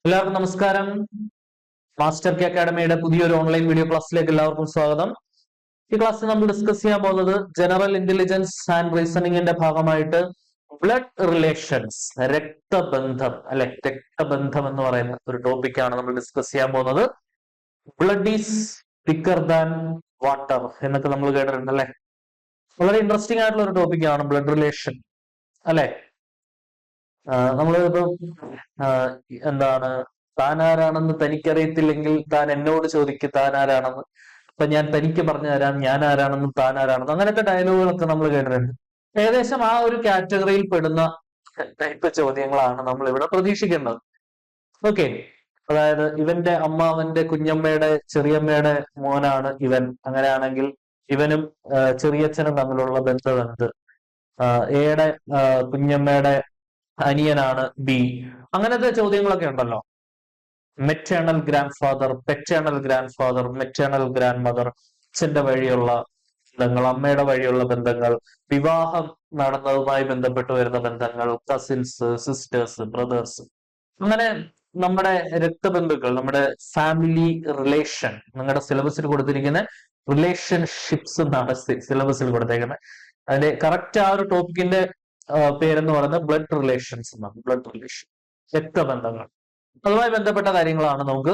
എല്ലാവർക്കും നമസ്കാരം. Master K അക്കാഡമിയുടെ പുതിയൊരു ഓൺലൈൻ വീഡിയോ ക്ലാസ്സിലേക്ക് എല്ലാവർക്കും സ്വാഗതം. ഈ ക്ലാസ്സിൽ നമ്മൾ ഡിസ്കസ് ചെയ്യാൻ പോകുന്നത് ജനറൽ ഇന്റലിജൻസ് ആൻഡ് റീസണിങ്ങിന്റെ ഭാഗമായിട്ട് ബ്ലഡ് റിലേഷൻസ്, രക്തബന്ധം അല്ലെ, രക്തബന്ധം എന്ന് പറയുന്ന ഒരു ടോപ്പിക്കാണ് നമ്മൾ ഡിസ്കസ് ചെയ്യാൻ പോകുന്നത്. Blood is thicker than water എന്നൊക്കെ നമ്മൾ കേട്ടിട്ടുണ്ട് അല്ലെ. വളരെ ഇൻട്രസ്റ്റിംഗ് ആയിട്ടുള്ള ഒരു ടോപ്പിക്കാണ് ബ്ലഡ് റിലേഷൻ അല്ലെ. നമ്മളിപ്പോ എന്താണ്, താൻ ആരാണെന്ന് തനിക്കറിയത്തില്ലെങ്കിൽ താൻ എന്നോട് ചോദിക്കും താൻ ആരാണെന്ന്. അപ്പൊ ഞാൻ തനിക്ക് പറഞ്ഞു തരാം ഞാൻ ആരാണെന്നും താൻ ആരാണെന്നും, അങ്ങനത്തെ ഡയലോഗുകളൊക്കെ നമ്മൾ കേട്ടിട്ടുണ്ട്. ഏകദേശം ആ ഒരു കാറ്റഗറിയിൽ പെടുന്ന ടൈപ്പ് ചോദ്യങ്ങളാണ് നമ്മൾ ഇവിടെ പ്രതീക്ഷിക്കേണ്ടത്. ഓക്കെ, അതായത് ഇവന്റെ അമ്മാവന്റെ കുഞ്ഞമ്മയുടെ ചെറിയമ്മയുടെ മോനാണ് ഇവൻ, അങ്ങനെയാണെങ്കിൽ ഇവനും ചെറിയച്ഛനും തമ്മിലുള്ള ബന്ധം എന്ത്, എയുടെ കുഞ്ഞമ്മയുടെ അനിയനാണ് ബി, അങ്ങനത്തെ ചോദ്യങ്ങളൊക്കെ ഉണ്ടല്ലോ. Maternal grand father, paternal grand father, maternal grand mother, അച്ഛന്റെ വഴിയുള്ള ബന്ധങ്ങൾ, അമ്മയുടെ വഴിയുള്ള ബന്ധങ്ങൾ, വിവാഹം നടന്നതുമായി ബന്ധപ്പെട്ട് വരുന്ന ബന്ധങ്ങൾ, കസിൻസ്, സിസ്റ്റേഴ്സ്, ബ്രദേഴ്സ്, അങ്ങനെ നമ്മുടെ രക്തബന്ധുക്കൾ, നമ്മുടെ ഫാമിലി റിലേഷൻ, നിങ്ങളുടെ സിലബസിൽ കൊടുത്തിരിക്കുന്ന റിലേഷൻഷിപ്സ് എന്നാണ് സിലബസിൽ കൊടുത്തേക്കുന്നത്. അതിന്റെ കറക്റ്റ് ആ ഒരു ടോപ്പിക്കിന്റെ പേരെന്ന് പറയുന്നത് ബ്ലഡ് റിലേഷൻസ് എന്നാണ്. ബ്ലഡ് റിലേഷൻ, രക്തബന്ധങ്ങൾ, അതുമായി ബന്ധപ്പെട്ട കാര്യങ്ങളാണ് നമുക്ക്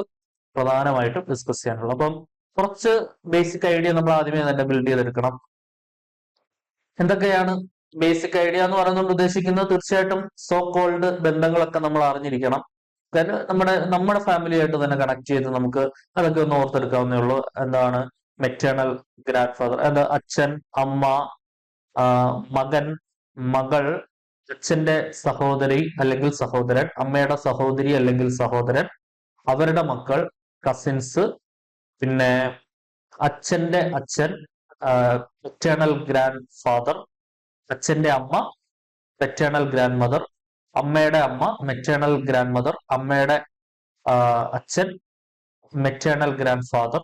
പ്രധാനമായിട്ടും ഡിസ്കസ് ചെയ്യാനുള്ളത്. അപ്പം കുറച്ച് ബേസിക് ഐഡിയ നമ്മൾ ആദ്യമേ തന്നെ ബിൽഡ് ചെയ്തെടുക്കണം. എന്തൊക്കെയാണ് ബേസിക് ഐഡിയ എന്ന് പറയുന്നത് ഉദ്ദേശിക്കുന്നത്? തീർച്ചയായിട്ടും സോ കോൾഡ് ബന്ധങ്ങളൊക്കെ നമ്മൾ അറിഞ്ഞിരിക്കണം. നമ്മുടെ ഫാമിലിയായിട്ട് തന്നെ കണക്ട് ചെയ്ത് നമുക്ക് അതൊക്കെ ഒന്ന് ഓർത്തെടുക്കാവുന്നേ ഉള്ളൂ. എന്താണ് മെറ്റേണൽ ഗ്രാൻഡ് ഫാദർ, എന്താ അച്ഛൻ, അമ്മ, മകൻ, മകൾ, അച്ഛന്റെ സഹോദരി അല്ലെങ്കിൽ സഹോദരൻ, അമ്മയുടെ സഹോദരി അല്ലെങ്കിൽ സഹോദരൻ, അവരുടെ മക്കൾ, കസിൻസ്, പിന്നെ അച്ഛന്റെ അച്ഛൻ, പെറ്റേണൽ ഗ്രാൻഡ് ഫാദർ, അച്ഛന്റെ അമ്മ, പെറ്റേണൽ ഗ്രാൻഡ് മദർ, അമ്മയുടെ അമ്മ, മെറ്റേണൽ ഗ്രാൻഡ് മദർ, അമ്മയുടെ അച്ഛൻ, മെറ്റേണൽ ഗ്രാൻഡ് ഫാദർ.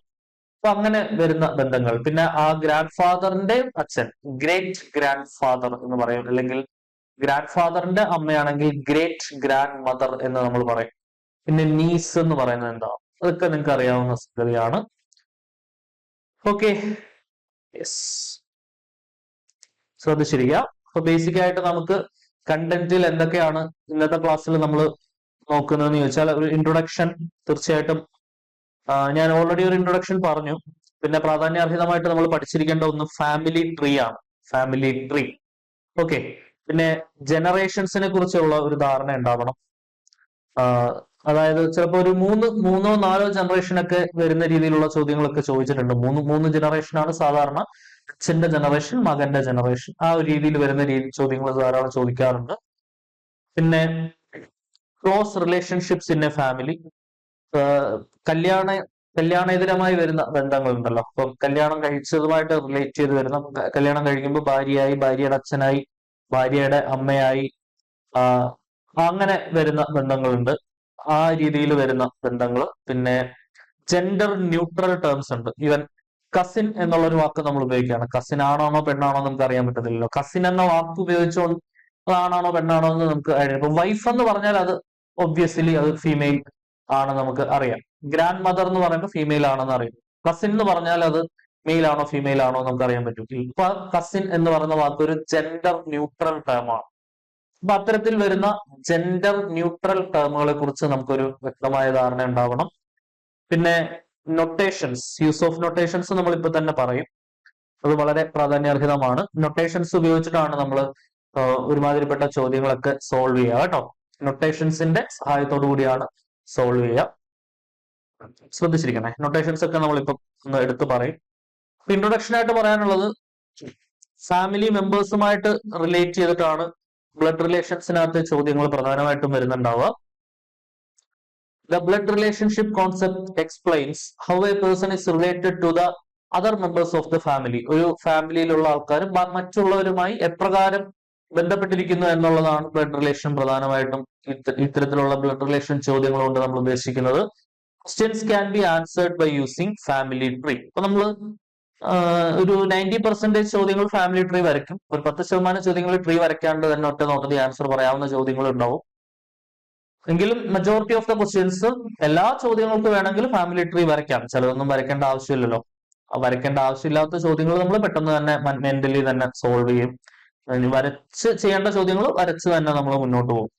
അപ്പൊ അങ്ങനെ വരുന്ന ബന്ധങ്ങൾ. പിന്നെ ആ ഗ്രാൻഡ് ഫാദറിന്റെ അച്ഛൻ ഗ്രേറ്റ് ഗ്രാൻഡ് ഫാദർ എന്ന് പറയും, അല്ലെങ്കിൽ ഗ്രാൻഡ് ഫാദറിന്റെ അമ്മയാണെങ്കിൽ ഗ്രേറ്റ് ഗ്രാൻഡ് മദർ എന്ന് നമ്മൾ പറയും. പിന്നെ നീസ് എന്ന് പറയുന്നത് എന്താ, അതൊക്കെ നിങ്ങൾക്ക് അറിയാവുന്ന സംഗതിയാണ്. ഓക്കെ, യെസ്, ശ്രദ്ധിച്ചിരിക്കുക. അപ്പൊ ബേസിക് ആയിട്ട് നമുക്ക് കണ്ടന്റിൽ എന്തൊക്കെയാണ് ഇന്നത്തെ ക്ലാസ്സിൽ നമ്മൾ നോക്കുന്നതെന്ന് ചോദിച്ചാൽ, ഒരു ഇൻട്രൊഡക്ഷൻ തീർച്ചയായിട്ടും ഞാൻ ഓൾറെഡി ഒരു ഇൻട്രൊഡക്ഷൻ പറഞ്ഞു. പിന്നെ പ്രാധാന്യാർഹിതമായിട്ട് നമ്മൾ പഠിച്ചിരിക്കേണ്ട ഒന്ന് ഫാമിലി ട്രീ ആണ്. Family tree. ഓക്കെ, പിന്നെ ജനറേഷൻസിനെ കുറിച്ചുള്ള ഒരു ധാരണ ഉണ്ടാവണം. അതായത് ചിലപ്പോൾ ഒരു മൂന്നോ നാലോ ജനറേഷൻ ഒക്കെ വരുന്ന രീതിയിലുള്ള ചോദ്യങ്ങളൊക്കെ ചോദിച്ചിട്ടുണ്ട്. മൂന്ന് ജനറേഷനാണ് സാധാരണ. അച്ഛന്റെ ജനറേഷൻ, മകന്റെ ജനറേഷൻ, ആ ഒരു രീതിയിൽ വരുന്ന ചോദ്യങ്ങൾ ധാരാളം ചോദിക്കാറുണ്ട്. പിന്നെ close relationships in a family, കല്യാണേതരമായി വരുന്ന ബന്ധങ്ങളുണ്ടല്ലോ. അപ്പം കല്യാണം കഴിച്ചതുമായിട്ട് റിലേറ്റ് ചെയ്ത് വരുന്ന, കല്യാണം കഴിക്കുമ്പോൾ ഭാര്യയായി, ഭാര്യയുടെ അച്ഛനായി, ഭാര്യയുടെ അമ്മയായി, അങ്ങനെ വരുന്ന ബന്ധങ്ങളുണ്ട്. ആ രീതിയിൽ വരുന്ന ബന്ധങ്ങൾ. പിന്നെ ജെൻഡർ ന്യൂട്രൽ ടേംസ് ഉണ്ട്. ഈവൻ കസിൻ എന്നുള്ള ഒരു വാക്ക് നമ്മൾ ഉപയോഗിക്കുകയാണ്. കസിൻ ആണാണോ പെണ്ണാണോ നമുക്ക് അറിയാൻ പറ്റത്തില്ലല്ലോ. കസിൻ എന്ന വാക്ക് ഉപയോഗിച്ചുകൊണ്ട് ആണാണോ പെണ്ണാണോ എന്ന് നമുക്ക് അറിയാം. ഇപ്പൊ വൈഫ് എന്ന് പറഞ്ഞാൽ അത് ഒബ്വിയസ്ലി അത് ഫീമെയിൽ ആണ് നമുക്ക് അറിയാം. ഗ്രാൻഡ് മദർ എന്ന് പറയുമ്പോൾ ഫീമെയിൽ ആണെന്ന് അറിയാം. കസിൻ എന്ന് പറഞ്ഞാൽ അത് മെയിൽ ആണോ ഫീമെയിൽ ആണോ നമുക്ക് അറിയാൻ പറ്റും. ഇപ്പൊ കസിൻ എന്ന് പറയുന്ന വാക്ക് ഒരു ജെൻഡർ ന്യൂട്രൽ ടേമാണ്. അപ്പൊ അത്തരത്തിൽ വരുന്ന ജെൻഡർ ന്യൂട്രൽ ടേമുകളെ കുറിച്ച് നമുക്കൊരു വ്യക്തമായ ധാരണ ഉണ്ടാവണം. പിന്നെ നൊട്ടേഷൻസ്, യൂസ് ഓഫ് നൊട്ടേഷൻസ് നമ്മൾ ഇപ്പൊ തന്നെ പറയും. അത് വളരെ പ്രാധാന്യാർഹിതമാണ്. നൊട്ടേഷൻസ് ഉപയോഗിച്ചിട്ടാണ് നമ്മൾ ഒരുമാതിരിപ്പെട്ട ചോദ്യങ്ങളൊക്കെ സോൾവ് ചെയ്യുക കേട്ടോ. നൊട്ടേഷൻസിന്റെ സഹായത്തോടു കൂടിയാണ് സോൾവ് ചെയ്യുക. ശ്രദ്ധിച്ചിരിക്കണേ. നൊട്ടേഷൻസ് ഒക്കെ നമ്മളിപ്പം ഒന്ന് എടുത്തു പറയും. ഇൻട്രൊഡക്ഷൻ ആയിട്ട് പറയാനുള്ളത്, ഫാമിലി മെമ്പേഴ്സുമായിട്ട് റിലേറ്റ് ചെയ്തിട്ടാണ് ബ്ലഡ് റിലേഷൻസിനകത്ത് ചോദ്യങ്ങൾ പ്രധാനമായിട്ടും വരുന്നുണ്ടാവുക. The blood relationship concept explains how a person is related to the other members of the family. ഒരു ഫാമിലിയിലുള്ള ആൾക്കാരും മറ്റുള്ളവരുമായി എപ്രകാരം ബന്ധപ്പെട്ടിരിക്കുന്നു എന്നുള്ളതാണ് ബ്ലഡ് റിലേഷൻ പ്രധാനമായിട്ടും ഇത്തരത്തിലുള്ള ബ്ലഡ് റിലേഷൻ ചോദ്യങ്ങൾ കൊണ്ട് നമ്മൾ ഉദ്ദേശിക്കുന്നത്. Questions can be answered by using family tree. അപ്പൊ നമ്മൾ ഒരു 90% ചോദ്യങ്ങൾ ഫാമിലി ട്രീ വരയ്ക്കും. ഒരു 10% ചോദ്യങ്ങൾ ട്രീ വരയ്ക്കാണ്ട് തന്നെ ഒറ്റ നോട്ടത്തിൽ ആൻസർ പറയാവുന്ന ചോദ്യങ്ങൾ ഉണ്ടാവും. എങ്കിലും മെജോറിറ്റി ഓഫ് ദ ക്വസ്റ്റ്യൻസ് എല്ലാ ചോദ്യങ്ങൾക്ക് വേണമെങ്കിൽ ഫാമിലി ട്രീ വരയ്ക്കാം. ചിലതൊന്നും വരയ്ക്കേണ്ട ആവശ്യമില്ലല്ലോ. വരയ്ക്കേണ്ട ആവശ്യമില്ലാത്ത ചോദ്യങ്ങൾ നമ്മൾ പെട്ടെന്ന് തന്നെ മെന്റലി തന്നെ സോൾവ് ചെയ്യും. വരച്ച് ചെയ്യേണ്ട ചോദ്യങ്ങൾ വരച്ച് തന്നെ നമ്മൾ മുന്നോട്ട് പോകും.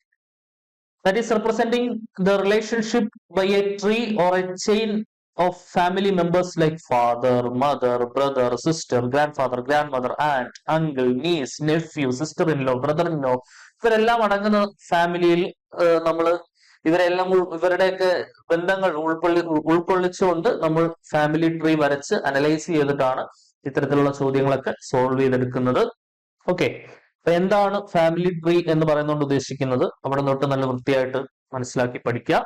That is representing the relationship by a tree or a chain of family members like father, mother, brother, sister, grandfather, grandmother, aunt, uncle, niece, nephew, sister-in-law, brother-in-law. ഇവരെല്ലാം അടങ്ങുന്ന ഫാമിലിയിൽ നമ്മൾ ഇവരെല്ലാം ഇവരുടെയൊക്കെ ബന്ധങ്ങൾ ഉൾക്കൊള്ളിച്ചുകൊണ്ട് നമ്മൾ ഫാമിലി ട്രീ വരച്ച് അനലൈസ് ചെയ്തിട്ടാണ് ഇത്തരത്തിലുള്ള ചോദ്യങ്ങളൊക്കെ സോൾവ് ചെയ്തെടുക്കുന്നത്. ഓക്കെ, അപ്പൊ എന്താണ് ഫാമിലി ട്രീ എന്ന് പറയുന്നതുകൊണ്ട് ഉദ്ദേശിക്കുന്നത് അവിടെ തൊട്ട് നല്ല വൃത്തിയായിട്ട് മനസ്സിലാക്കി പഠിക്കുക.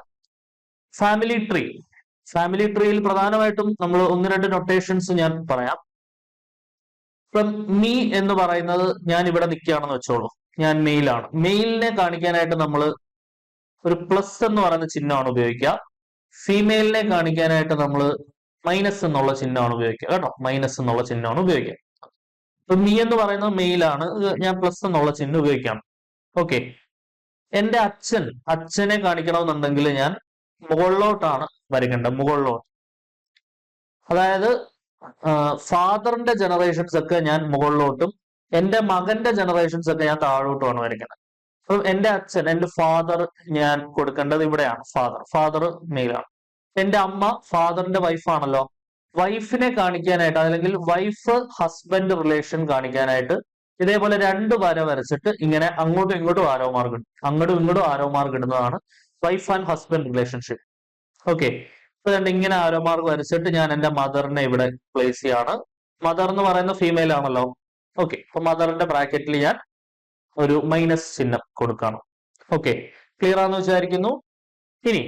ഫാമിലി ട്രീയിൽ പ്രധാനമായിട്ടും നമ്മൾ ഒന്ന് രണ്ട് നൊട്ടേഷൻസ് ഞാൻ പറയാം. ഇപ്പം മീ എന്ന് പറയുന്നത് ഞാൻ ഇവിടെ നിൽക്കുകയാണെന്ന് വെച്ചോളൂ, ഞാൻ മെയിലാണ്. മെയിലിനെ കാണിക്കാനായിട്ട് നമ്മൾ ഒരു പ്ലസ് എന്ന് പറയുന്ന ചിഹ്നമാണ് ഉപയോഗിക്കുക. ഫീമെയിലിനെ കാണിക്കാനായിട്ട് നമ്മൾ മൈനസ് എന്നുള്ള ചിഹ്നമാണ് ഉപയോഗിക്കുക കേട്ടോ. മൈനസ് എന്നുള്ള ചിഹ്നമാണ് ഉപയോഗിക്കുക. ഇപ്പൊ മീ എന്ന് പറയുന്നത് മെയിലാണ്, ഞാൻ പ്ലസ് എന്നുള്ള ചിഹ്നം ഉപയോഗിക്കാം. ഓക്കെ, എന്റെ അച്ഛനെ കാണിക്കണമെന്നുണ്ടെങ്കിൽ ഞാൻ മുകളിലോട്ടാണ് വരയ്ക്കേണ്ടത്, മുകളിലോട്ട്. അതായത് ഫാദറിന്റെ ജനറേഷൻസ് ഒക്കെ ഞാൻ മുകളിലോട്ടും എന്റെ മകന്റെ ജനറേഷൻസ് ഒക്കെ ഞാൻ താഴോട്ടുമാണ് വരയ്ക്കുന്നത്. അപ്പൊ എന്റെ ഫാദർ ഞാൻ കൊടുക്കേണ്ടത് ഇവിടെയാണ്. ഫാദർ മെയിലാണ്. എന്റെ അമ്മ ഫാദറിന്റെ വൈഫാണല്ലോ. വൈഫിനെ കാണിക്കാനായിട്ട് അല്ലെങ്കിൽ വൈഫ് ഹസ്ബൻഡ് റിലേഷൻ കാണിക്കാനായിട്ട് ഇതേപോലെ രണ്ട് വര വരച്ചിട്ട് ഇങ്ങനെ അങ്ങോട്ടും ഇങ്ങോട്ടും ആരോ മാർക്ക് ഇടും. അങ്ങോട്ടും ഇങ്ങോട്ടും ആരോ മാർക്ക് ഇടുന്നതാണ് wife and husband relationship. Okay, അപ്പൊ ഇങ്ങനെ ആരോ മാർക്ക് വരച്ചിട്ട് ഞാൻ എന്റെ മദറിനെ ഇവിടെ പ്ലേസ് ചെയ്യാണ്. മദർ എന്ന് പറയുന്ന ഫീമെയിൽ ആണല്ലോ. ഓക്കെ, അപ്പൊ മദറിന്റെ ബ്രാക്കറ്റിൽ ഞാൻ ഒരു മൈനസ് ചിഹ്നം കൊടുക്കണം. ഓക്കെ, ക്ലിയർ ആണെന്ന് വിചാരിക്കുന്നു. ഇനി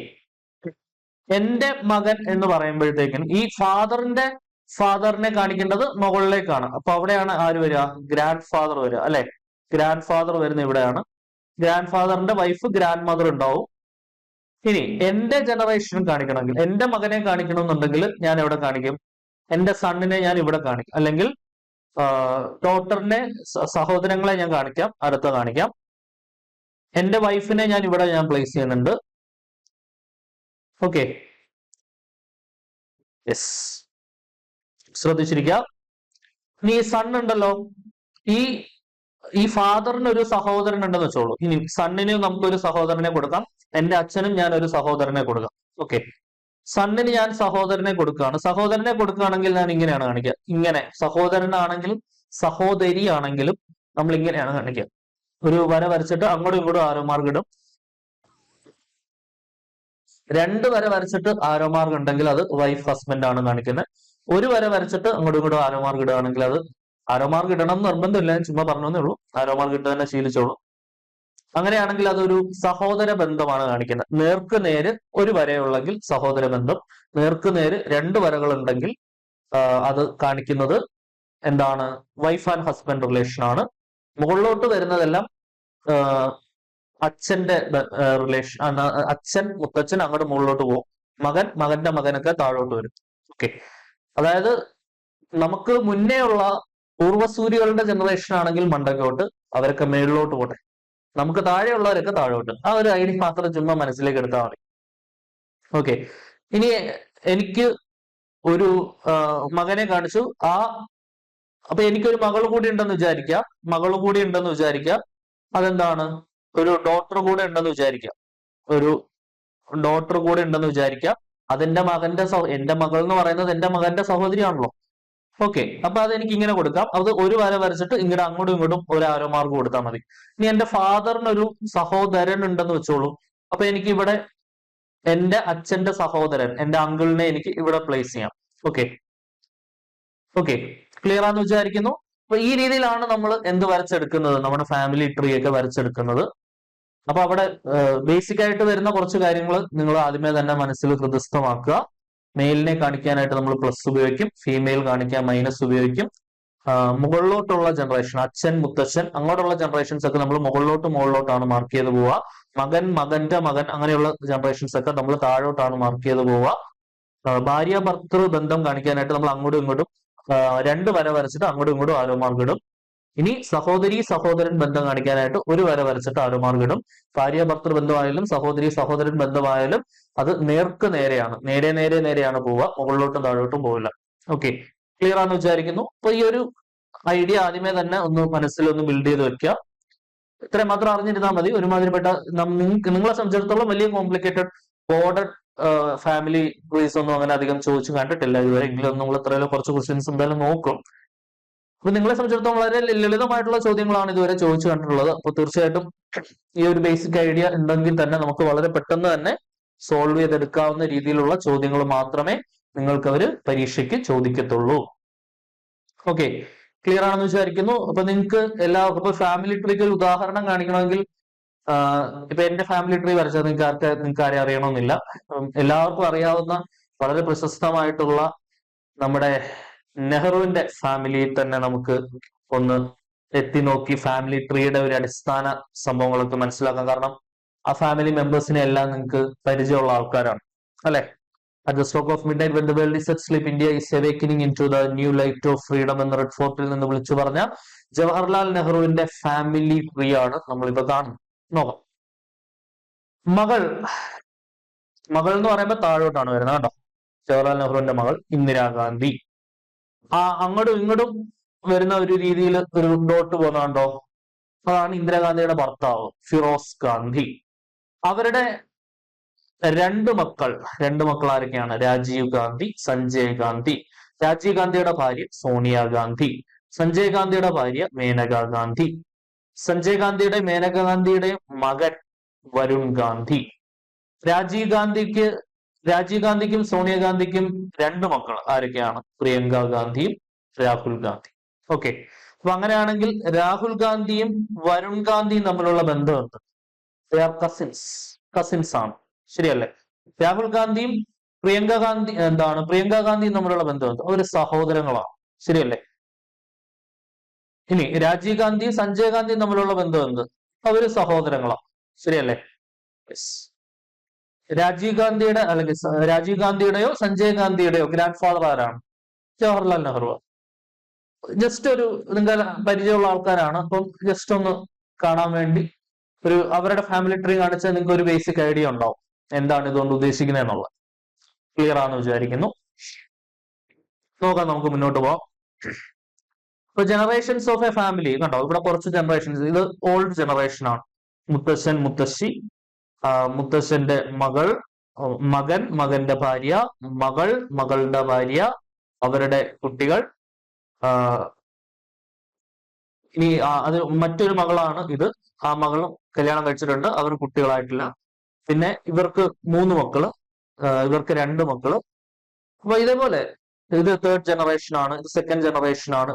എന്റെ മകൻ എന്ന് പറയുമ്പോഴത്തേക്കും ഈ ഫാദറിനെ കാണിക്കേണ്ടത് മുകളിലേക്കാണ്. അപ്പൊ അവിടെയാണ് ആര് വരിക? ഗ്രാൻഡ് ഫാദർ വരിക അല്ലെ. ഗ്രാൻഡ് ഫാദർ വരുന്ന ഇവിടെയാണ്. ഗ്രാൻഡ് ഫാദറിന്റെ വൈഫ് ഗ്രാൻഡ് മദർ ഉണ്ടാവും. ഇനി എന്റെ ജനറേഷൻ കാണിക്കണമെങ്കിൽ, എന്റെ മകനെ കാണിക്കണമെന്നുണ്ടെങ്കിൽ ഞാൻ എവിടെ കാണിക്കും? എന്റെ സണ്ണിനെ ഞാൻ ഇവിടെ കാണിക്കും, അല്ലെങ്കിൽ ഡോട്ടറിനെ സഹോദരങ്ങളെ ഞാൻ കാണിക്കാം, അടുത്ത കാണിക്കാം. എന്റെ വൈഫിനെ ഞാൻ ഇവിടെ പ്ലേസ് ചെയ്യുന്നുണ്ട്. ഓക്കെ, യെസ്, ശ്രദ്ധിച്ചിരിക്കുക. ഇനി സൺ ഉണ്ടല്ലോ, ഈ ഫാദറിന് ഒരു സഹോദരൻ ഉണ്ടെന്ന് വെച്ചോളൂ. ഇനി സണ്ണിന് നമുക്കൊരു സഹോദരനെ കൊടുക്കാം, എന്റെ അച്ഛനും ഞാൻ ഒരു സഹോദരനെ കൊടുക്കാം. ഓക്കെ, സണ്ണിന് ഞാൻ സഹോദരനെ കൊടുക്കുകയാണ്. സഹോദരനെ കൊടുക്കുകയാണെങ്കിൽ ഞാൻ ഇങ്ങനെയാണ് കാണിക്കുക. ഇങ്ങനെ സഹോദരനാണെങ്കിലും സഹോദരി ആണെങ്കിലും നമ്മൾ ഇങ്ങനെയാണ് കാണിക്കുക. ഒരു വര വരച്ചിട്ട് അങ്ങോട്ടും ഇങ്ങോട്ടും ആരോ മാർക്ക് ഇടും. രണ്ട് വര വരച്ചിട്ട് ആരോ മാർക്ക് ഉണ്ടെങ്കിൽ അത് വൈഫ് ഹസ്ബൻഡ് ആണ് കാണിക്കുന്നത്. ഒരു വര വരച്ചിട്ട് അങ്ങോട്ടും ഇങ്ങോട്ടും ആരോ മാർക്ക് ഇടുകയാണെങ്കിൽ അത് ആരോ മാർക്ക് ഇടണം എന്ന് നിർബന്ധമില്ല, ഞാൻ ചുമ്മാ പറഞ്ഞേ ഉള്ളൂ. ആരോ മാർക്ക് ഇട്ട് തന്നെ ശീലിച്ചോളൂ. അങ്ങനെയാണെങ്കിൽ അതൊരു സഹോദര ബന്ധമാണ് കാണിക്കുന്നത്. നേർക്ക് നേര് ഒരു വരയുള്ളെങ്കിൽ സഹോദര ബന്ധം, നേർക്ക് നേര് രണ്ട് വരകൾ ഉണ്ടെങ്കിൽ അത് കാണിക്കുന്നത് എന്താണ്? വൈഫ് ആൻഡ് ഹസ്ബൻഡ് റിലേഷൻ ആണ്. മുകളിലോട്ട് വരുന്നതെല്ലാം അച്ഛന്റെ റിലേഷൻ. അച്ഛൻ മുത്തച്ഛൻ അങ്ങോട്ട് മുകളിലോട്ട് പോകും, മകന്റെ മകനൊക്കെ താഴോട്ട് വരും. ഓക്കെ, അതായത് നമുക്ക് മുന്നേ ഉള്ള പൂർവ്വസൂരികളുടെ ജനറേഷൻ ആണെങ്കിൽ മണ്ടക്കോട്ട്, അവരൊക്കെ മേളിലോട്ട് പോട്ടെ. നമുക്ക് താഴെയുള്ളവരൊക്കെ താഴോട്ട്. ആ ഒരു ഐഡിയ മാത്രം ചുമ്മാ മനസ്സിലേക്ക് എടുത്താൽ മതി. ഓക്കെ, ഇനി എനിക്ക് ഒരു മകനെ കാണിച്ചു. അപ്പൊ എനിക്കൊരു മകൾ കൂടി ഉണ്ടെന്ന് വിചാരിക്കുക. അതെന്താണ്? ഒരു ഡോട്ടർ കൂടെ ഉണ്ടെന്ന് വിചാരിക്കുക. അതെന്റെ എന്റെ മകൾ എന്ന് പറയുന്നത് എന്റെ മകന്റെ സഹോദരിയാണല്ലോ. ഓക്കെ, അപ്പൊ അത് എനിക്ക് ഇങ്ങനെ കൊടുക്കാം. അത് ഒരു വര വരച്ചിട്ട് ഇങ്ങനെ അങ്ങോട്ടും ഇങ്ങോട്ടും ഒരു ആരോ മാർക്ക് കൊടുത്താൽ മതി. ഇനി എന്റെ ഫാദറിനൊരു സഹോദരൻ ഉണ്ടെന്ന് വെച്ചോളൂ. അപ്പൊ എനിക്ക് ഇവിടെ എന്റെ അച്ഛന്റെ സഹോദരൻ, എന്റെ അങ്കിളിനെ എനിക്ക് ഇവിടെ പ്ലേസ് ചെയ്യാം. ഓക്കെ, ക്ലിയർ ആണെന്ന് വിചാരിക്കുന്നു. അപ്പൊ ഈ രീതിയിലാണ് നമ്മൾ എന്ത് വരച്ചെടുക്കുന്നത്? നമ്മുടെ ഫാമിലി ട്രീ ഒക്കെ വരച്ചെടുക്കുന്നത്. അപ്പൊ അവിടെ ബേസിക് ആയിട്ട് വരുന്ന കുറച്ച് കാര്യങ്ങൾ നിങ്ങൾ ആദ്യമേ തന്നെ മനസ്സിൽ ഹൃദയസ്ഥമാക്കുക. മെയിലിനെ കാണിക്കാനായിട്ട് നമ്മൾ പ്ലസ് ഉപയോഗിക്കും, ഫീമെയിൽ കാണിക്കാൻ മൈനസ് ഉപയോഗിക്കും. മുകളിലോട്ടുള്ള ജനറേഷൻ, അച്ഛൻ മുത്തച്ഛൻ അങ്ങോട്ടുള്ള ജനറേഷൻസ് ഒക്കെ നമ്മൾ മുകളിലോട്ടാണ് മാർക്ക് ചെയ്ത് പോവുക. മകന്റെ മകൻ അങ്ങനെയുള്ള ജനറേഷൻസ് ഒക്കെ നമ്മൾ താഴോട്ടാണ് മാർക്ക് ചെയ്ത് പോവുക. ഭാര്യ ഭർത്തൃ ബന്ധം കാണിക്കാനായിട്ട് നമ്മൾ അങ്ങോട്ടും ഇങ്ങോട്ടും രണ്ട് വര വരച്ചിട്ട് അങ്ങോട്ടും ഇങ്ങോട്ടും ആരോ മാർക്ക് ഇടും. ഇനി സഹോദരി സഹോദരൻ ബന്ധം കാണിക്കാനായിട്ട് ഒരു വര വരച്ചിട്ട് ആരോമാർക്ക് ഇടും. ഭാര്യ ഭർത്തൃ ബന്ധമായാലും സഹോദരി സഹോദരൻ ബന്ധമായാലും അത് നേർക്ക് നേരെയാണ്, നേരെയാണ് പോവുക, മുകളിലോട്ടും താഴോട്ടും പോവില്ല. ഓക്കെ, ക്ലിയർ ആണെന്ന് വിചാരിക്കുന്നു. അപ്പൊ ഈ ഒരു ഐഡിയ ആദ്യമേ തന്നെ ഒന്ന് മനസ്സിലൊന്ന് ബിൽഡ് ചെയ്ത് വെക്കുക. ഇത്രയും മാത്രം അറിഞ്ഞിരുന്നാൽ മതി. ഒരുമാതിരിപ്പെട്ട നിങ്ങളെ സംബന്ധിച്ചിടത്തോളം വലിയ കോംപ്ലിക്കേറ്റഡ് ബോർഡർ ഫാമിലി ട്രീസ് ഒന്നും അങ്ങനെ അധികം ചോദിച്ചു കണ്ടിട്ടില്ല ഇതുവരെ. എങ്കിലും നമ്മൾ ഇത്രയും കുറച്ച് ക്വസ്റ്റ്യൻസ് എന്തായാലും നോക്കും. അപ്പൊ നിങ്ങളെ സംബന്ധിച്ചിടത്തോളം വളരെ ലളിതമായിട്ടുള്ള ചോദ്യങ്ങളാണ് ഇതുവരെ ചോദിച്ചു കണ്ടിട്ടുള്ളത്. അപ്പൊ തീർച്ചയായിട്ടും ഈ ഒരു ബേസിക് ഐഡിയ ഉണ്ടെങ്കിൽ തന്നെ നമുക്ക് വളരെ പെട്ടെന്ന് തന്നെ സോൾവ് ചെയ്തെടുക്കാവുന്ന രീതിയിലുള്ള ചോദ്യങ്ങൾ മാത്രമേ നിങ്ങൾക്ക് അവര് പരീക്ഷയ്ക്ക് ചോദിക്കത്തുള്ളൂ. ഓക്കെ, ക്ലിയർ ആണെന്ന് വിചാരിക്കുന്നു. അപ്പൊ നിങ്ങൾക്ക് എല്ലാവർക്കും ഇപ്പൊ ഫാമിലി ട്രീക്ക് ഒരു ഉദാഹരണം കാണിക്കണമെങ്കിൽ ഇപ്പൊ എന്റെ ഫാമിലി ട്രീ വരച്ചത് നിങ്ങൾക്ക് ആരെയും അറിയണമെന്നില്ല. എല്ലാവർക്കും അറിയാവുന്ന വളരെ പ്രശസ്തമായിട്ടുള്ള നമ്മുടെ നെഹ്റുവിന്റെ ഫാമിലിയിൽ തന്നെ നമുക്ക് ഒന്ന് എത്തി നോക്കി ഫാമിലി ട്രീയുടെ ഒരു അടിസ്ഥാന സംഭവങ്ങളൊക്കെ മനസ്സിലാക്കാം. കാരണം ആ ഫാമിലി മെമ്പേഴ്സിനെ എല്ലാം നിങ്ങൾക്ക് പരിചയമുള്ള ആൾക്കാരാണ് അല്ലെ. At the stroke of midnight when the world is asleep, India is awakening into the new light of freedom എന്ന് റെഡ് ഫോർട്ടിൽ നിന്ന് വിളിച്ചു പറഞ്ഞ ജവഹർലാൽ നെഹ്റുവിന്റെ ഫാമിലി ട്രീ ആണ് നമ്മളിപ്പോ കാണുന്നത്. നോക്കാം. മകൾ എന്ന് പറയുമ്പോൾ താഴോട്ടാണ് വരുന്നത് കേട്ടോ. ജവഹർലാൽ നെഹ്റുവിന്റെ മകൾ ഇന്ദിരാഗാന്ധി. അങ്ങോട്ടും ഇങ്ങോട്ടും വരുന്ന ഒരു രീതിയിൽ ഒരു ഡോട്ട് പോകുന്നുണ്ടോ, അതാണ് ഇന്ദിരാഗാന്ധിയുടെ ഭർത്താവ് ഫിറോസ് ഗാന്ധി. അവരുടെ രണ്ട് മക്കൾ ആരൊക്കെയാണ്? രാജീവ് ഗാന്ധി, സഞ്ജയ് ഗാന്ധി. രാജീവ് ഗാന്ധിയുടെ ഭാര്യ സോണിയാഗാന്ധി, സഞ്ജയ് ഗാന്ധിയുടെ ഭാര്യ മേനകാ ഗാന്ധി. സഞ്ജയ് ഗാന്ധിയുടെ മേനകാ ഗാന്ധിയുടെ മകൻ വരുൺ ഗാന്ധി. രാജീവ് ഗാന്ധിക്കും സോണിയാഗാന്ധിക്കും രണ്ട് മക്കൾ ആരൊക്കെയാണ്? പ്രിയങ്ക ഗാന്ധിയും രാഹുൽ ഗാന്ധി. ഓക്കെ, അപ്പൊ അങ്ങനെയാണെങ്കിൽ രാഹുൽ ഗാന്ധിയും വരുൺ ഗാന്ധിയും തമ്മിലുള്ള ബന്ധമുണ്ട്. കസിൻസ് ആണ്, ശരിയല്ലേ? രാഹുൽ ഗാന്ധിയും പ്രിയങ്ക ഗാന്ധിയും തമ്മിലുള്ള ബന്ധമുണ്ട്, അവര് സഹോദരങ്ങളാണ്, ശരിയല്ലേ? ഇനി രാജീവ് ഗാന്ധിയും സഞ്ജയ് ഗാന്ധിയും തമ്മിലുള്ള ബന്ധമുണ്ട്, അവര് സഹോദരങ്ങളാണ്, ശരിയല്ലേ? രാജീവ് ഗാന്ധിയുടെയോ സഞ്ജയ് ഗാന്ധിയുടെയോ ഗ്രാൻഡ് ഫാദർ ആരാണ്? ജവഹർലാൽ നെഹ്റു. ജസ്റ്റ് ഒരു നിങ്ങൾ പരിചയമുള്ള ആൾക്കാരാണ്. അപ്പം ജസ്റ്റ് ഒന്ന് കാണാൻ വേണ്ടി അവരുടെ ഫാമിലി ട്രീ കാണിച്ചാൽ നിങ്ങൾക്ക് ഒരു ബേസിക് ഐഡിയ ഉണ്ടാവും എന്താണ് ഇതുകൊണ്ട് ഉദ്ദേശിക്കുന്നത് എന്നുള്ളത്. ക്ലിയർ ആണെന്ന് വിചാരിക്കുന്നു. നോക്കാം, നമുക്ക് മുന്നോട്ട് പോവാം. ഇപ്പൊ ജനറേഷൻസ് ഓഫ് എ ഫാമിലി കണ്ടോ, ഇവിടെ കുറച്ച് ജനറേഷൻസ്. ഇത് ഓൾഡ് ജനറേഷൻ ആണ്. മുത്തശ്ശൻ, മുത്തശ്ശി, മുത്തശ്ശന്റെ മകൻ, മകന്റെ ഭാര്യ, മകളുടെ ഭാര്യ, അവരുടെ കുട്ടികൾ. ഇനി അത് മറ്റൊരു മകളാണ് ഇത്. ആ മകളും കല്യാണം കഴിച്ചിട്ടുണ്ട്, അവർ കുട്ടികളായിട്ടില്ല. പിന്നെ ഇവർക്ക് 3 മക്കള്, ഇവർക്ക് 2 മക്കള്. അപ്പൊ ഇതേപോലെ ഇത് തേർഡ് ജനറേഷൻ ആണ്, ഇത് സെക്കൻഡ് ജനറേഷൻ ആണ്.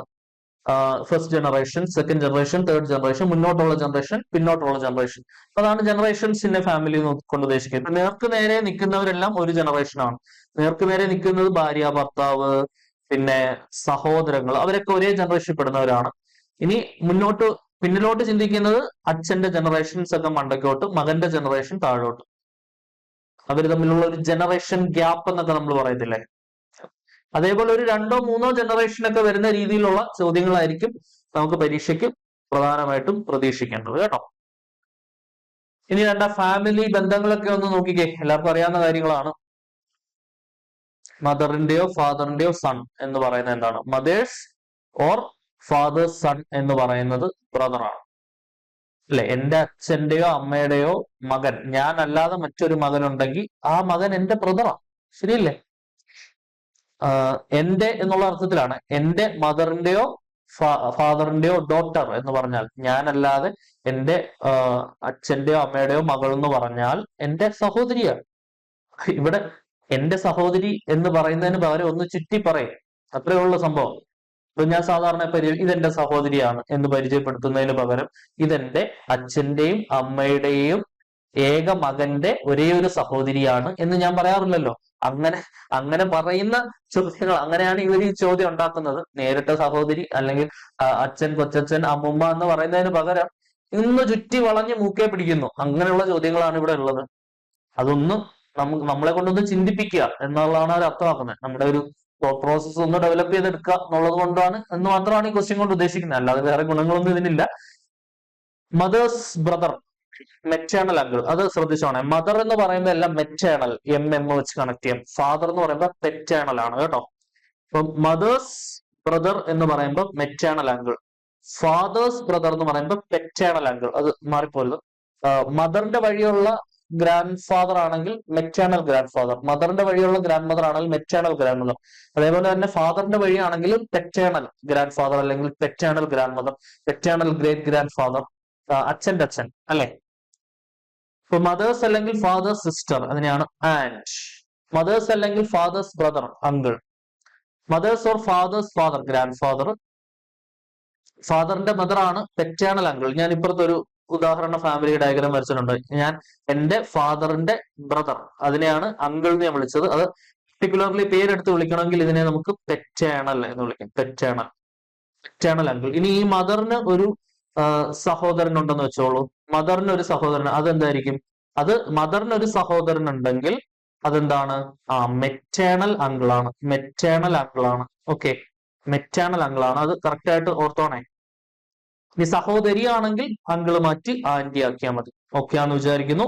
First generation, second generation, third generation, മുന്നോട്ടുള്ള ജനറേഷൻ, പിന്നോട്ടുള്ള ജനറേഷൻ. അതാണ് ജനറേഷൻസ് ഇൻ എ ഫാമിലി കൊണ്ട് ഉദ്ദേശിക്കുന്നത്. നേർക്ക് നേരെ നിൽക്കുന്നവരെല്ലാം ഒരു ജനറേഷൻ ആണ്. നേർക്ക് നേരെ നിൽക്കുന്നത് ഭാര്യ, ഭർത്താവ്, പിന്നെ സഹോദരങ്ങൾ, അവരൊക്കെ ഒരേ ജനറേഷൻ പെടുന്നവരാണ്. ഇനി പിന്നിലോട്ട് ചിന്തിക്കുന്നത് അച്ഛന്റെ ജനറേഷൻസ് ഒക്കെ മണ്ടക്കോട്ട്, മകന്റെ ജനറേഷൻ താഴോട്ട്. അവർ തമ്മിലുള്ള ഒരു ജനറേഷൻ ഗ്യാപ്പ് എന്നൊക്കെ നമ്മൾ പറയത്തില്ലേ, അതേപോലെ ഒരു 2ഓ 3ഓ ജനറേഷനൊക്കെ വരുന്ന രീതിയിലുള്ള ചോദ്യങ്ങളായിരിക്കും നമുക്ക് പരീക്ഷയ്ക്ക് പ്രധാനമായിട്ടും പ്രതീക്ഷിക്കേണ്ടത് കേട്ടോ. ഇനി ഫാമിലി ബന്ധങ്ങളൊക്കെ ഒന്ന് നോക്കിക്കേ, എല്ലാവർക്കും അറിയാവുന്ന കാര്യങ്ങളാണ്. മദറിന്റെയോ ഫാദറിന്റെയോ സൺ എന്ന് പറയുന്നത് എന്താണ്? മദേഴ്സ് ഓർ ഫാദേഴ്സ് സൺ എന്ന് പറയുന്നത് ബ്രദറാണ് അല്ലെ. എന്റെ അച്ഛന്റെയോ അമ്മയുടെയോ മകൻ, ഞാൻ അല്ലാതെ മറ്റൊരു മകൻ ഉണ്ടെങ്കിൽ ആ മകൻ എന്റെ ബ്രദറാണ്, ശരിയല്ലേ? എന്റെ എന്നുള്ള അർത്ഥത്തിലാണ്. എന്റെ മദറിന്റെയോ ഫാദറിന്റെയോ ഡോട്ടർ എന്ന് പറഞ്ഞാൽ, ഞാനല്ലാതെ എന്റെ അച്ഛന്റെയോ അമ്മയുടെയോ മകൾ എന്ന് പറഞ്ഞാൽ എന്റെ സഹോദരിയാണ്. ഇവിടെ എന്റെ സഹോദരി എന്ന് പറയുന്നതിന് പകരം ഒന്ന് ചുറ്റി പറയും, അത്രേ ഉള്ള സംഭവം. ഇപ്പൊ ഞാൻ സാധാരണ ഇതെന്റെ സഹോദരിയാണ് എന്ന് പരിചയപ്പെടുത്തുന്നതിന് പകരം ഇതെന്റെ അച്ഛന്റെയും അമ്മയുടെയും ഏക മകന്റെ ഒരേ ഒരു സഹോദരിയാണ് എന്ന് ഞാൻ പറയാറില്ലല്ലോ. അങ്ങനെ പറയുന്ന ചോദ്യങ്ങൾ, അങ്ങനെയാണ് ഇവർ ഈ ചോദ്യം ഉണ്ടാക്കുന്നത്. നേരിട്ട സഹോദരി അല്ലെങ്കിൽ അച്ഛൻ, കൊച്ചച്ഛൻ, അമ്മുമ്മ എന്ന് പറയുന്നതിന് പകരം ഇന്ന് ചുറ്റി വളഞ്ഞ് മൂക്കെ പിടിക്കുന്നു. അങ്ങനെയുള്ള ചോദ്യങ്ങളാണ് ഇവിടെ ഉള്ളത്. അതൊന്ന് നമ്മളെ കൊണ്ടൊന്ന് ചിന്തിപ്പിക്കുക എന്നുള്ളതാണ് അവർ അർത്ഥമാക്കുന്നത്. നമ്മുടെ ഒരു പ്രോസസ്സ് ഒന്ന് ഡെവലപ്പ് ചെയ്തെടുക്കുക എന്നുള്ളത് കൊണ്ടാണ് എന്ന് മാത്രമാണ് ഈ ക്വസ്റ്റ്യൻ കൊണ്ട് ഉദ്ദേശിക്കുന്നത്, അല്ലാതെ വേറെ ഗുണങ്ങളൊന്നും ഇതിനില്ല. മദേഴ്സ് ബ്രദർ, മെറ്റേണൽ അങ്കിൾ, അത് ശ്രദ്ധിച്ചോണേ. മദർ എന്ന് പറയുമ്പോൾ എല്ലാം മെറ്റേണൽ, എം വെച്ച് കണക്ട് ചെയ്യാം. ഫാദർ എന്ന് പറയുമ്പോൾ പെറ്റേണൽ ആണ് കേട്ടോ. അപ്പൊ മദേഴ്സ് ബ്രദർ എന്ന് പറയുമ്പോൾ മെറ്റേണൽ അങ്കിൾ, ഫാദേഴ്സ് ബ്രദർ എന്ന് പറയുമ്പോൾ പെറ്റേണൽ അങ്കിൾ, അത് മാറിപ്പോരുത്. മദറിന്റെ വഴിയുള്ള ഗ്രാൻഡ് ഫാദർ ആണെങ്കിൽ മെറ്റേണൽ ഗ്രാൻഡ് ഫാദർ, മദറിന്റെ വഴിയുള്ള ഗ്രാൻഡ് മദർ ആണെങ്കിൽ മെറ്റേണൽ ഗ്രാൻഡ് മദർ. അതേപോലെ തന്നെ ഫാദറിന്റെ വഴിയാണെങ്കിൽ പെറ്റേണൽ ഗ്രാൻഡ് ഫാദർ അല്ലെങ്കിൽ paternal grandmother, paternal great grandfather, അച്ഛന്റെ അച്ഛൻ അല്ലെ. ഇപ്പൊ മദേഴ്സ് അല്ലെങ്കിൽ ഫാദേഴ്സ് സിസ്റ്റർ, അതിനെയാണ് ആന്റ്. മദേഴ്സ് അല്ലെങ്കിൽ father's brother, uncle. Mother's or father's father, grandfather. ഫാദറിന്റെ മദർ ആണ് പെറ്റേണൽ അങ്കിൾ. ഞാൻ ഇപ്പുറത്തെ ഒരു ഉദാഹരണ ഫാമിലി ഡയഗ്രാം വരച്ചിട്ടുണ്ട്. ഞാൻ എന്റെ ഫാദറിന്റെ ബ്രദർ, അതിനെയാണ് അങ്കിൾ എന്ന് ഞാൻ വിളിച്ചത്. അത് പർട്ടിക്കുലർലി പേരെടുത്ത് വിളിക്കണമെങ്കിൽ ഇതിനെ നമുക്ക് പെറ്റേണൽ എന്ന് വിളിക്കാം. Paternal uncle. ഇനി ഈ മദറിന് ഒരു സഹോദരൻ ഉണ്ടെന്ന് വെച്ചോളൂ. മദറിന് ഒരു സഹോദരൻ, അതെന്തായിരിക്കും? അത് മദറിന് ഒരു സഹോദരൻ ഉണ്ടെങ്കിൽ അതെന്താണ്? മെറ്റേണൽ അങ്കിൾ ആണ്. മെറ്റേണൽ അങ്കിൾ ആണ്. ഓക്കെ, മെറ്റേണൽ അങ്കിൾ ആണ്. അത് കറക്റ്റ് ആയിട്ട് ഓർത്തോണേ. ഇനി സഹോദരി ആണെങ്കിൽ അങ്കിള് മാറ്റി ആന്റി ആക്കിയാൽ മതി. ഓക്കെ ആണെന്ന് വിചാരിക്കുന്നു.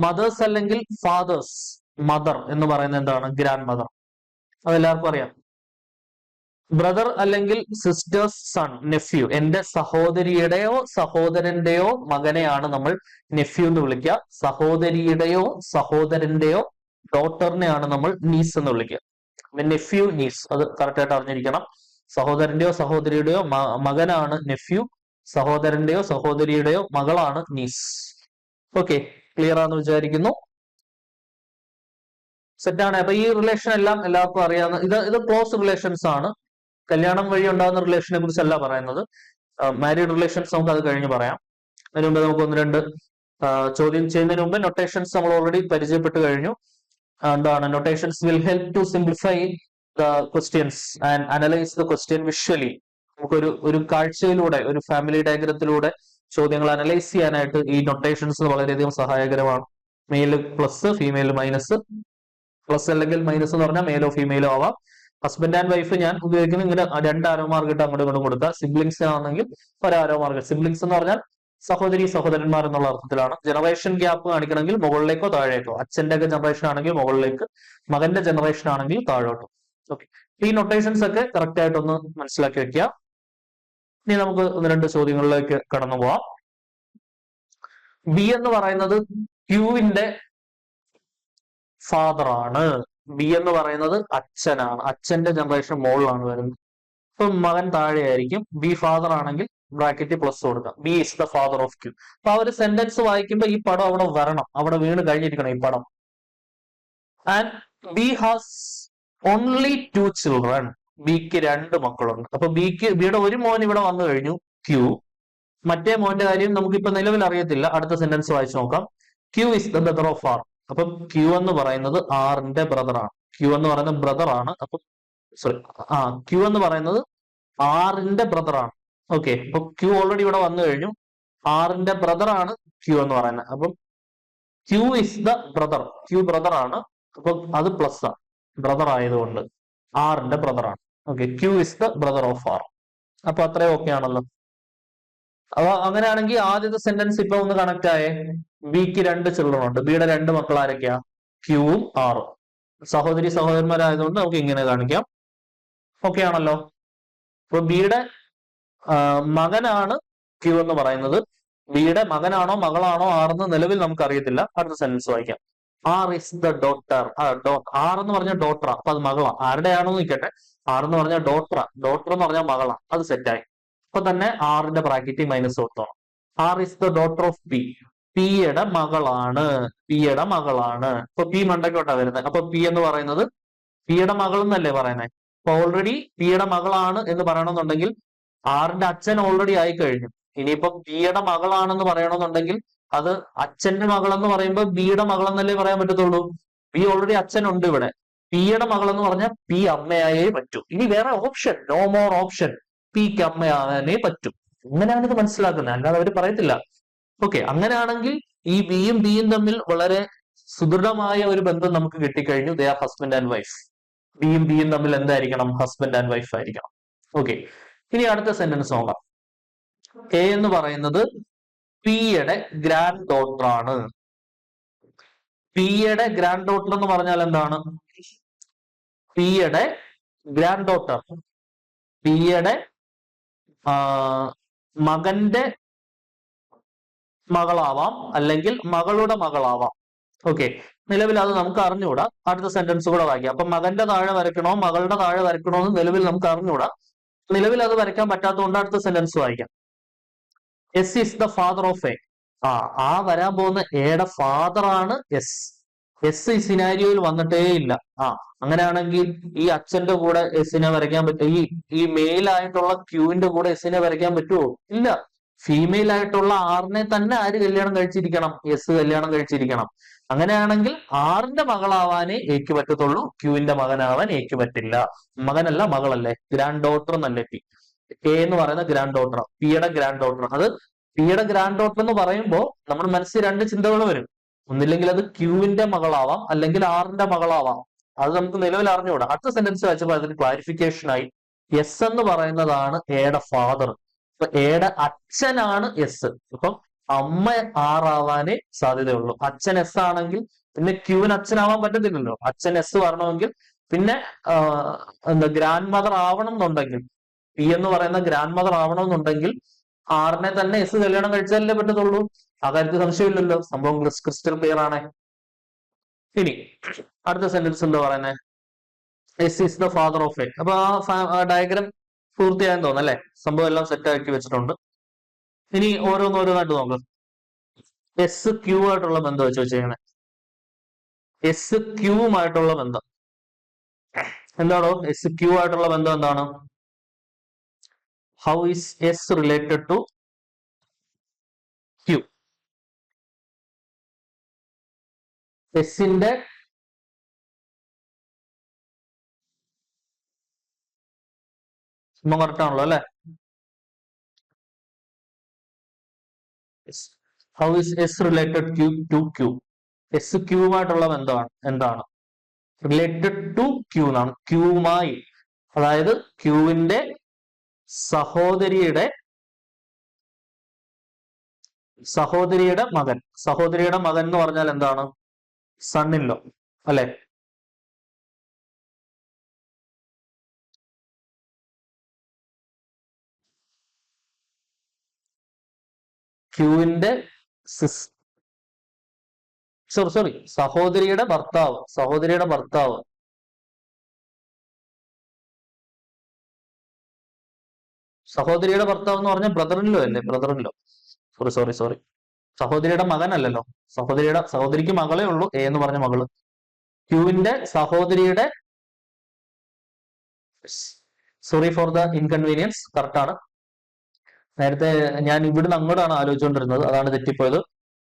മദേഴ്സ് അല്ലെങ്കിൽ ഫാദേഴ്സ്, മദർ എന്ന് പറയുന്നത് എന്താണ്? Grand mother. അതെല്ലാവർക്കും അറിയാം. ബ്രദർ അല്ലെങ്കിൽ സിസ്റ്റേഴ്സ് സൺ, നെഫ്യൂ. എന്റെ സഹോദരിയുടെയോ സഹോദരന്റെയോ മകനെയാണ് നമ്മൾ നെഫ്യൂ എന്ന് വിളിക്കുക. സഹോദരിയുടെയോ സഹോദരന്റെയോ ഡോട്ടറിനെയാണ് നമ്മൾ നീസ് എന്ന് വിളിക്കുക. നെഫ്യൂ, നീസ്, അത് കറക്റ്റ് ആയിട്ട് അറിഞ്ഞിരിക്കണം. സഹോദരന്റെയോ സഹോദരിയുടെയോ മകനാണ് നെഫ്യൂ, സഹോദരന്റെയോ സഹോദരിയുടെയോ മകളാണ് നീസ്. ഓക്കെ, ക്ലിയർ ആണെന്ന് വിചാരിക്കുന്നു. സെറ്റാണ്. അപ്പൊ ഈ റിലേഷൻ എല്ലാം എല്ലാവർക്കും അറിയാവുന്ന, ഇത് ക്ലോസ് റിലേഷൻസ് ആണ്. കല്യാണം വഴി ഉണ്ടാകുന്ന റിലേഷനെ കുറിച്ചല്ല പറയുന്നത്. മാരീഡ് റിലേഷൻസ് നമുക്ക് അത് കഴിഞ്ഞ് പറയാം. അതിന് മുമ്പ് നമുക്ക് ഒന്ന് രണ്ട് ചോദ്യം ചെയ്യുന്നതിന് മുമ്പ് നൊട്ടേഷൻസ് നമ്മൾ ഓൾറെഡി പരിചയപ്പെട്ട് കഴിഞ്ഞു. എന്താണ് notations? Will help to simplify the questions and analyse the question visually. നമുക്കൊരു ഒരു കാഴ്ചയിലൂടെ, ഒരു ഫാമിലി ഡയഗ്രത്തിലൂടെ ചോദ്യങ്ങൾ അനലൈസ് ചെയ്യാനായിട്ട് ഈ നൊട്ടേഷൻസ് വളരെയധികം സഹായകരമാണ്. Male plus, female minus. Plus അല്ലെങ്കിൽ മൈനസ് എന്ന് പറഞ്ഞാൽ മെയിലോ ഫീമെയിലോ ആവാം. ഹസ്ബൻഡ് ആൻഡ് വൈഫ് ഞാൻ ഉപയോഗിക്കുന്നത് ഇങ്ങനെ 2 ആരോ മാർക്ക് ഇട്ട് അങ്ങോട്ടും ഇങ്ങോട്ടും കൊടുക്കുക. സിബ്ലിങ്സ് ആണെങ്കിൽ 1 ആരോ മാർക്ക്. സിബ്ലിങ്സ് എന്ന് പറഞ്ഞാൽ സഹോദരി സഹോദരന്മാർ എന്നുള്ള അർത്ഥത്തിലാണ്. ജനറേഷൻ ഗ്യാപ്പ് കാണിക്കണമെങ്കിൽ മുകളിലേക്കോ താഴേക്കോ. അച്ഛന്റെ ഒക്കെ ജനറേഷൻ ആണെങ്കിൽ മുകളിലേക്ക്, മകന്റെ ജനറേഷൻ ആണെങ്കിൽ താഴോട്ടോ. ഓക്കെ, ഈ നൊട്ടേഷൻസ് ഒക്കെ കറക്റ്റ് ആയിട്ടൊന്ന് മനസ്സിലാക്കി വെക്കുക. ഇനി നമുക്ക് ഒന്ന് രണ്ട് ചോദ്യങ്ങളിലേക്ക് കടന്നു പോവാം. ബി എന്ന് പറയുന്നത് ക്യൂവിന്റെ ഫാദർ ആണ്. ബി എന്ന് പറയുന്നത് അച്ഛനാണ്. അച്ഛന്റെ ജനറേഷൻ മുകളിലാണ് വരുന്നത്. ഇപ്പൊ മകൻ താഴെയായിരിക്കും. ബി ഫാദർ ആണെങ്കിൽ ബ്രാക്കറ്റ് പ്ലസ് കൊടുക്കാം. B is the father of Q. അപ്പൊ ആ ഒരു സെന്റൻസ് വായിക്കുമ്പോൾ ഈ പടം അവിടെ വരണം, അവിടെ വീണ് കഴിഞ്ഞിരിക്കണം ഈ പടം. And B has only 2 children. ബിക്ക് 2 മക്കളുണ്ട്. അപ്പൊ ബിയുടെ ഒരു മോൻ ഇവിടെ വന്നു കഴിഞ്ഞു, ക്യൂ. മറ്റേ മോന്റെ കാര്യം നമുക്കിപ്പോ നിലവിൽ അറിയത്തില്ല. അടുത്ത സെന്റൻസ് വായിച്ചു നോക്കാം. Q is the brother of R. അപ്പൊ ക്യൂ എന്ന് പറയുന്നത് ആറിന്റെ ബ്രദർ ആണ്. ക്യൂ എന്ന് പറയുന്നത് ബ്രദർ ആണ്. അപ്പൊ സോറി, ക്യൂ എന്ന് പറയുന്നത് ആറിന്റെ ബ്രദർ ആണ്. ഓക്കെ, അപ്പൊ ക്യൂ ഓൾറെഡി ഇവിടെ വന്നു കഴിഞ്ഞു. ആറിന്റെ ബ്രദർ ആണ് ക്യൂ എന്ന് പറയുന്നത്. അപ്പം Q is the brother. Q brother ആണ്. അപ്പൊ അത് പ്ലസ് ആണ്, ബ്രദർ ആയതുകൊണ്ട് ആറിന്റെ ബ്രദർ ആണ്. Okay, Q is the brother of R. അപ്പൊ അത്രയും ഓക്കെ ആണല്ലോ. അപ്പൊ അങ്ങനെയാണെങ്കിൽ ആദ്യത്തെ സെന്റൻസ് ഇപ്പൊ ഒന്ന് കണക്ട് ആയേ. ബിക്ക് 2 ചിൽഡ്രൻ ഉണ്ട്. ബിയുടെ 2 മക്കൾ ആരൊക്കെയാ? ക്യൂവും ആറും. സഹോദരി സഹോദരന്മാരായതുകൊണ്ട് നമുക്ക് ഇങ്ങനെ കാണിക്കാം. ഓക്കെ ആണല്ലോ. അപ്പൊ ബിയുടെ മകനാണ് ക്യൂ എന്ന് പറയുന്നത്. ബിയുടെ മകനാണോ മകളാണോ ആറെന്ന് നിലവിൽ നമുക്ക് അറിയത്തില്ല. അടുത്ത സെന്റൻസ് വായിക്കാം. R is the daughter. R എന്ന് പറഞ്ഞ ഡോട്ടറാ. അപ്പൊ അത് മകളാ. ആരുടെയാണോ നിൽക്കട്ടെ. ആർ എന്ന് പറഞ്ഞ ഡോട്ടറാ. ഡോട്ടർ എന്ന് പറഞ്ഞാൽ മകളാ. അത് സെറ്റായി. അപ്പൊ തന്നെ ആറിന്റെ ബ്രാക്കറ്റ് മൈനസ് കൊടുത്തോണം. R is the daughter of P. പിയുടെ മകളാണ്. പിയുടെ മകളാണ്. അപ്പൊ പി മണ്ടക്കോട്ടാ വരുന്നത്. അപ്പൊ പി എന്ന് പറയുന്നത് പിയുടെ മകൾ എന്നല്ലേ പറയുന്നത്. അപ്പൊ ഓൾറെഡി പിയുടെ മകളാണ് എന്ന് പറയണമെന്നുണ്ടെങ്കിൽ ആറിന്റെ അച്ഛൻ ഓൾറെഡി ആയി കഴിഞ്ഞു. ഇനിയിപ്പോ പിയുടെ മകളാണെന്ന് പറയണമെന്നുണ്ടെങ്കിൽ അത് അച്ഛന്റെ മകളെന്ന് പറയുമ്പോൾ ബിയുടെ മകളെന്നല്ലേ പറയാൻ പറ്റത്തുള്ളൂ. പി ഓൾറെഡി അച്ഛനുണ്ട് ഇവിടെ. പിയുടെ മകളെന്ന് പറഞ്ഞാൽ പി അമ്മയായേ പറ്റൂ. ഇനി വേറെ ഓപ്ഷൻ, നോ മോർ ഓപ്ഷൻ. പിക്ക് അമ്മയാകാനേ പറ്റും. അങ്ങനെയാണ് ഇത് മനസ്സിലാക്കുന്നത്, അല്ലാതെ അവർ പറയത്തില്ല. ഓക്കെ, അങ്ങനെയാണെങ്കിൽ ഈ ബിയും തമ്മിൽ വളരെ സുദൃഢമായ ഒരു ബന്ധം നമുക്ക് കിട്ടിക്കഴിഞ്ഞു. They are husband and wife. ബിയും ബിയും തമ്മിൽ എന്തായിരിക്കണം? ഹസ്ബൻഡ് ആൻഡ് വൈഫ് ആയിരിക്കണം. ഓക്കെ, ഇനി അടുത്ത സെന്റൻസ് നോക്കാം. എ എന്ന് പറയുന്നത് പിയുടെ ഗ്രാൻഡ് ഡോട്ടർ ആണ്. പിയുടെ ഗ്രാൻഡ് ഡോട്ടർ എന്ന് പറഞ്ഞാൽ എന്താണ്? പിയുടെ ഗ്രാൻഡ് ഡോട്ടർ പിയുടെ മകന്റെ മകളാവാം, അല്ലെങ്കിൽ മകളുടെ മകളാവാം. ഓക്കെ, നിലവിൽ അത് നമുക്ക് അറിഞ്ഞുകൂടാ. അടുത്ത സെന്റൻസ് കൂടെ വായിക്കാം. അപ്പൊ മകന്റെ താഴെ വരയ്ക്കണോ മകളുടെ താഴെ വരയ്ക്കണോ എന്ന് നിലവിൽ നമുക്ക് അറിഞ്ഞുകൂടാ. നിലവിൽ അത് വരയ്ക്കാൻ പറ്റാത്തതുകൊണ്ട് അടുത്ത സെന്റൻസ് വായിക്കാം. S is the father of A. വരാൻ പോകുന്ന എയുടെ ഫാദർ ആണ് എസ്. എസ് ഈ സിനാരിയോയിൽ വന്നിട്ടേ ഇല്ല. അങ്ങനെയാണെങ്കിൽ ഈ അച്ഛന്റെ കൂടെ എസിനെ വരയ്ക്കാൻ പറ്റും? ഈ മെയിൽ ആയിട്ടുള്ള ക്യൂവിന്റെ കൂടെ എസിനെ വരയ്ക്കാൻ പറ്റുമോ? ഇല്ല. ഫീമെയിൽ ആയിട്ടുള്ള ആറിനെ തന്നെ ആര് കല്യാണം കഴിച്ചിരിക്കണം? എസ് കല്യാണം കഴിച്ചിരിക്കണം. അങ്ങനെയാണെങ്കിൽ ആറിന്റെ മകളാവാനേ എക്ക് പറ്റത്തുള്ളൂ, ക്യൂവിന്റെ മകനാവാൻ എക്ക് പറ്റില്ല. മകനല്ല, മകളല്ലേ, ഗ്രാൻഡ് ഡോട്ടർ എന്നല്ലേ പി. എ എന്ന് പറയുന്ന ഗ്രാൻഡ് ഡോട്ടർ, പിയുടെ ഗ്രാൻഡ് ഡോട്ടർ. അത് പിയുടെ ഗ്രാൻഡ് ഡോട്ടർ എന്ന് പറയുമ്പോൾ നമ്മുടെ മനസ്സിൽ രണ്ട് ചിന്തകൾ വരും. ഒന്നില്ലെങ്കിൽ അത് ക്യൂവിന്റെ മകളാവാം, അല്ലെങ്കിൽ ആറിന്റെ മകളാവാം. അത് നമുക്ക് നിലവിൽ അറിഞ്ഞുകൂടാ. അടുത്ത സെന്റൻസ് വെച്ചപ്പോൾ അതിന് ക്ലാരിഫിക്കേഷൻ ആയി. എസ് എന്ന് പറയുന്നതാണ് എയുടെ ഫാദർ. ഇപ്പൊ എയുടെ അച്ഛനാണ് എസ്. ഇപ്പം അമ്മ ആറാവാനേ സാധ്യതയുള്ളൂ. അച്ഛൻ എസ് ആണെങ്കിൽ പിന്നെ ക്യൂവിന് അച്ഛനാവാൻ പറ്റത്തില്ലല്ലോ. അച്ഛൻ എസ് വരണമെങ്കിൽ പിന്നെ ഗ്രാൻഡ് മദർ ആവണം എന്നുണ്ടെങ്കിൽ, പി എന്ന് പറയുന്ന ഗ്രാൻഡ് മദർ ആവണം എന്നുണ്ടെങ്കിൽ ആറിനെ തന്നെ എസ് കല്യാണം കഴിച്ചാലേ പറ്റത്തുള്ളൂ. ആ കാര്യത്തിൽ സംശയമില്ലല്ലോ. സംഭവം ക്രിസ്റ്റൽ ക്ലിയർ ആണ്. ഇനി അടുത്ത സെന്റൻസ് എന്താ പറയുന്നത്? S is the father of A. അപ്പൊ ആ ഡയഗ്രാം പൂർത്തിയായെന്ന് തോന്നുന്നു അല്ലെ? സംഭവം എല്ലാം സെറ്റ് ആക്കി വെച്ചിട്ടുണ്ട്. ഇനി ഓരോന്നായിട്ട് നോക്കാം. എസ് ക്യൂ ആയിട്ടുള്ള ബന്ധം വെച്ച് വെച്ചേക്കണേ. എസ് ക്യൂവുമായിട്ടുള്ള ബന്ധം എന്താണോ? എസ് ക്യൂ ആയിട്ടുള്ള ബന്ധം എന്താണ്? How is S related to Q? എസിന്റെ കറക്റ്റ് ആണല്ലോ അല്ലെ? How is S related to Q? S ക്യൂവുമായിട്ടുള്ള ബന്ധമാണ് എന്താണ്? റിലേറ്റഡ് ടു ക്യൂ എന്നാണ്. ക്യൂവുമായി, അതായത് ക്യൂവിന്റെ സഹോദരിയുടെ മകൻ. സഹോദരിയുടെ മകൻ എന്ന് പറഞ്ഞാൽ എന്താണ്? സണ്ണില്ലോ അല്ലെ? ക്യൂവിന്റെ സഹോദരിയുടെ ഭർത്താവ്. സഹോദരിയുടെ ഭർത്താവ് എന്ന് പറഞ്ഞാൽ ബ്രദറിൻലോ അല്ലേ? Brother-in-law, sorry. സഹോദരിയുടെ മകനല്ലല്ലോ. സഹോദരിക്ക് മകളേ ഉള്ളൂ, എ എന്ന് പറഞ്ഞ മകള്. ക്യൂവിന്റെ സഹോദരിയുടെ, sorry for the inconvenience, correct ആണ്. നേരത്തെ ഞാൻ ഇവിടുന്ന് അങ്ങോട്ടാണ് ആലോചിച്ചുകൊണ്ടിരുന്നത്, അതാണ് തെറ്റിപ്പോയത്.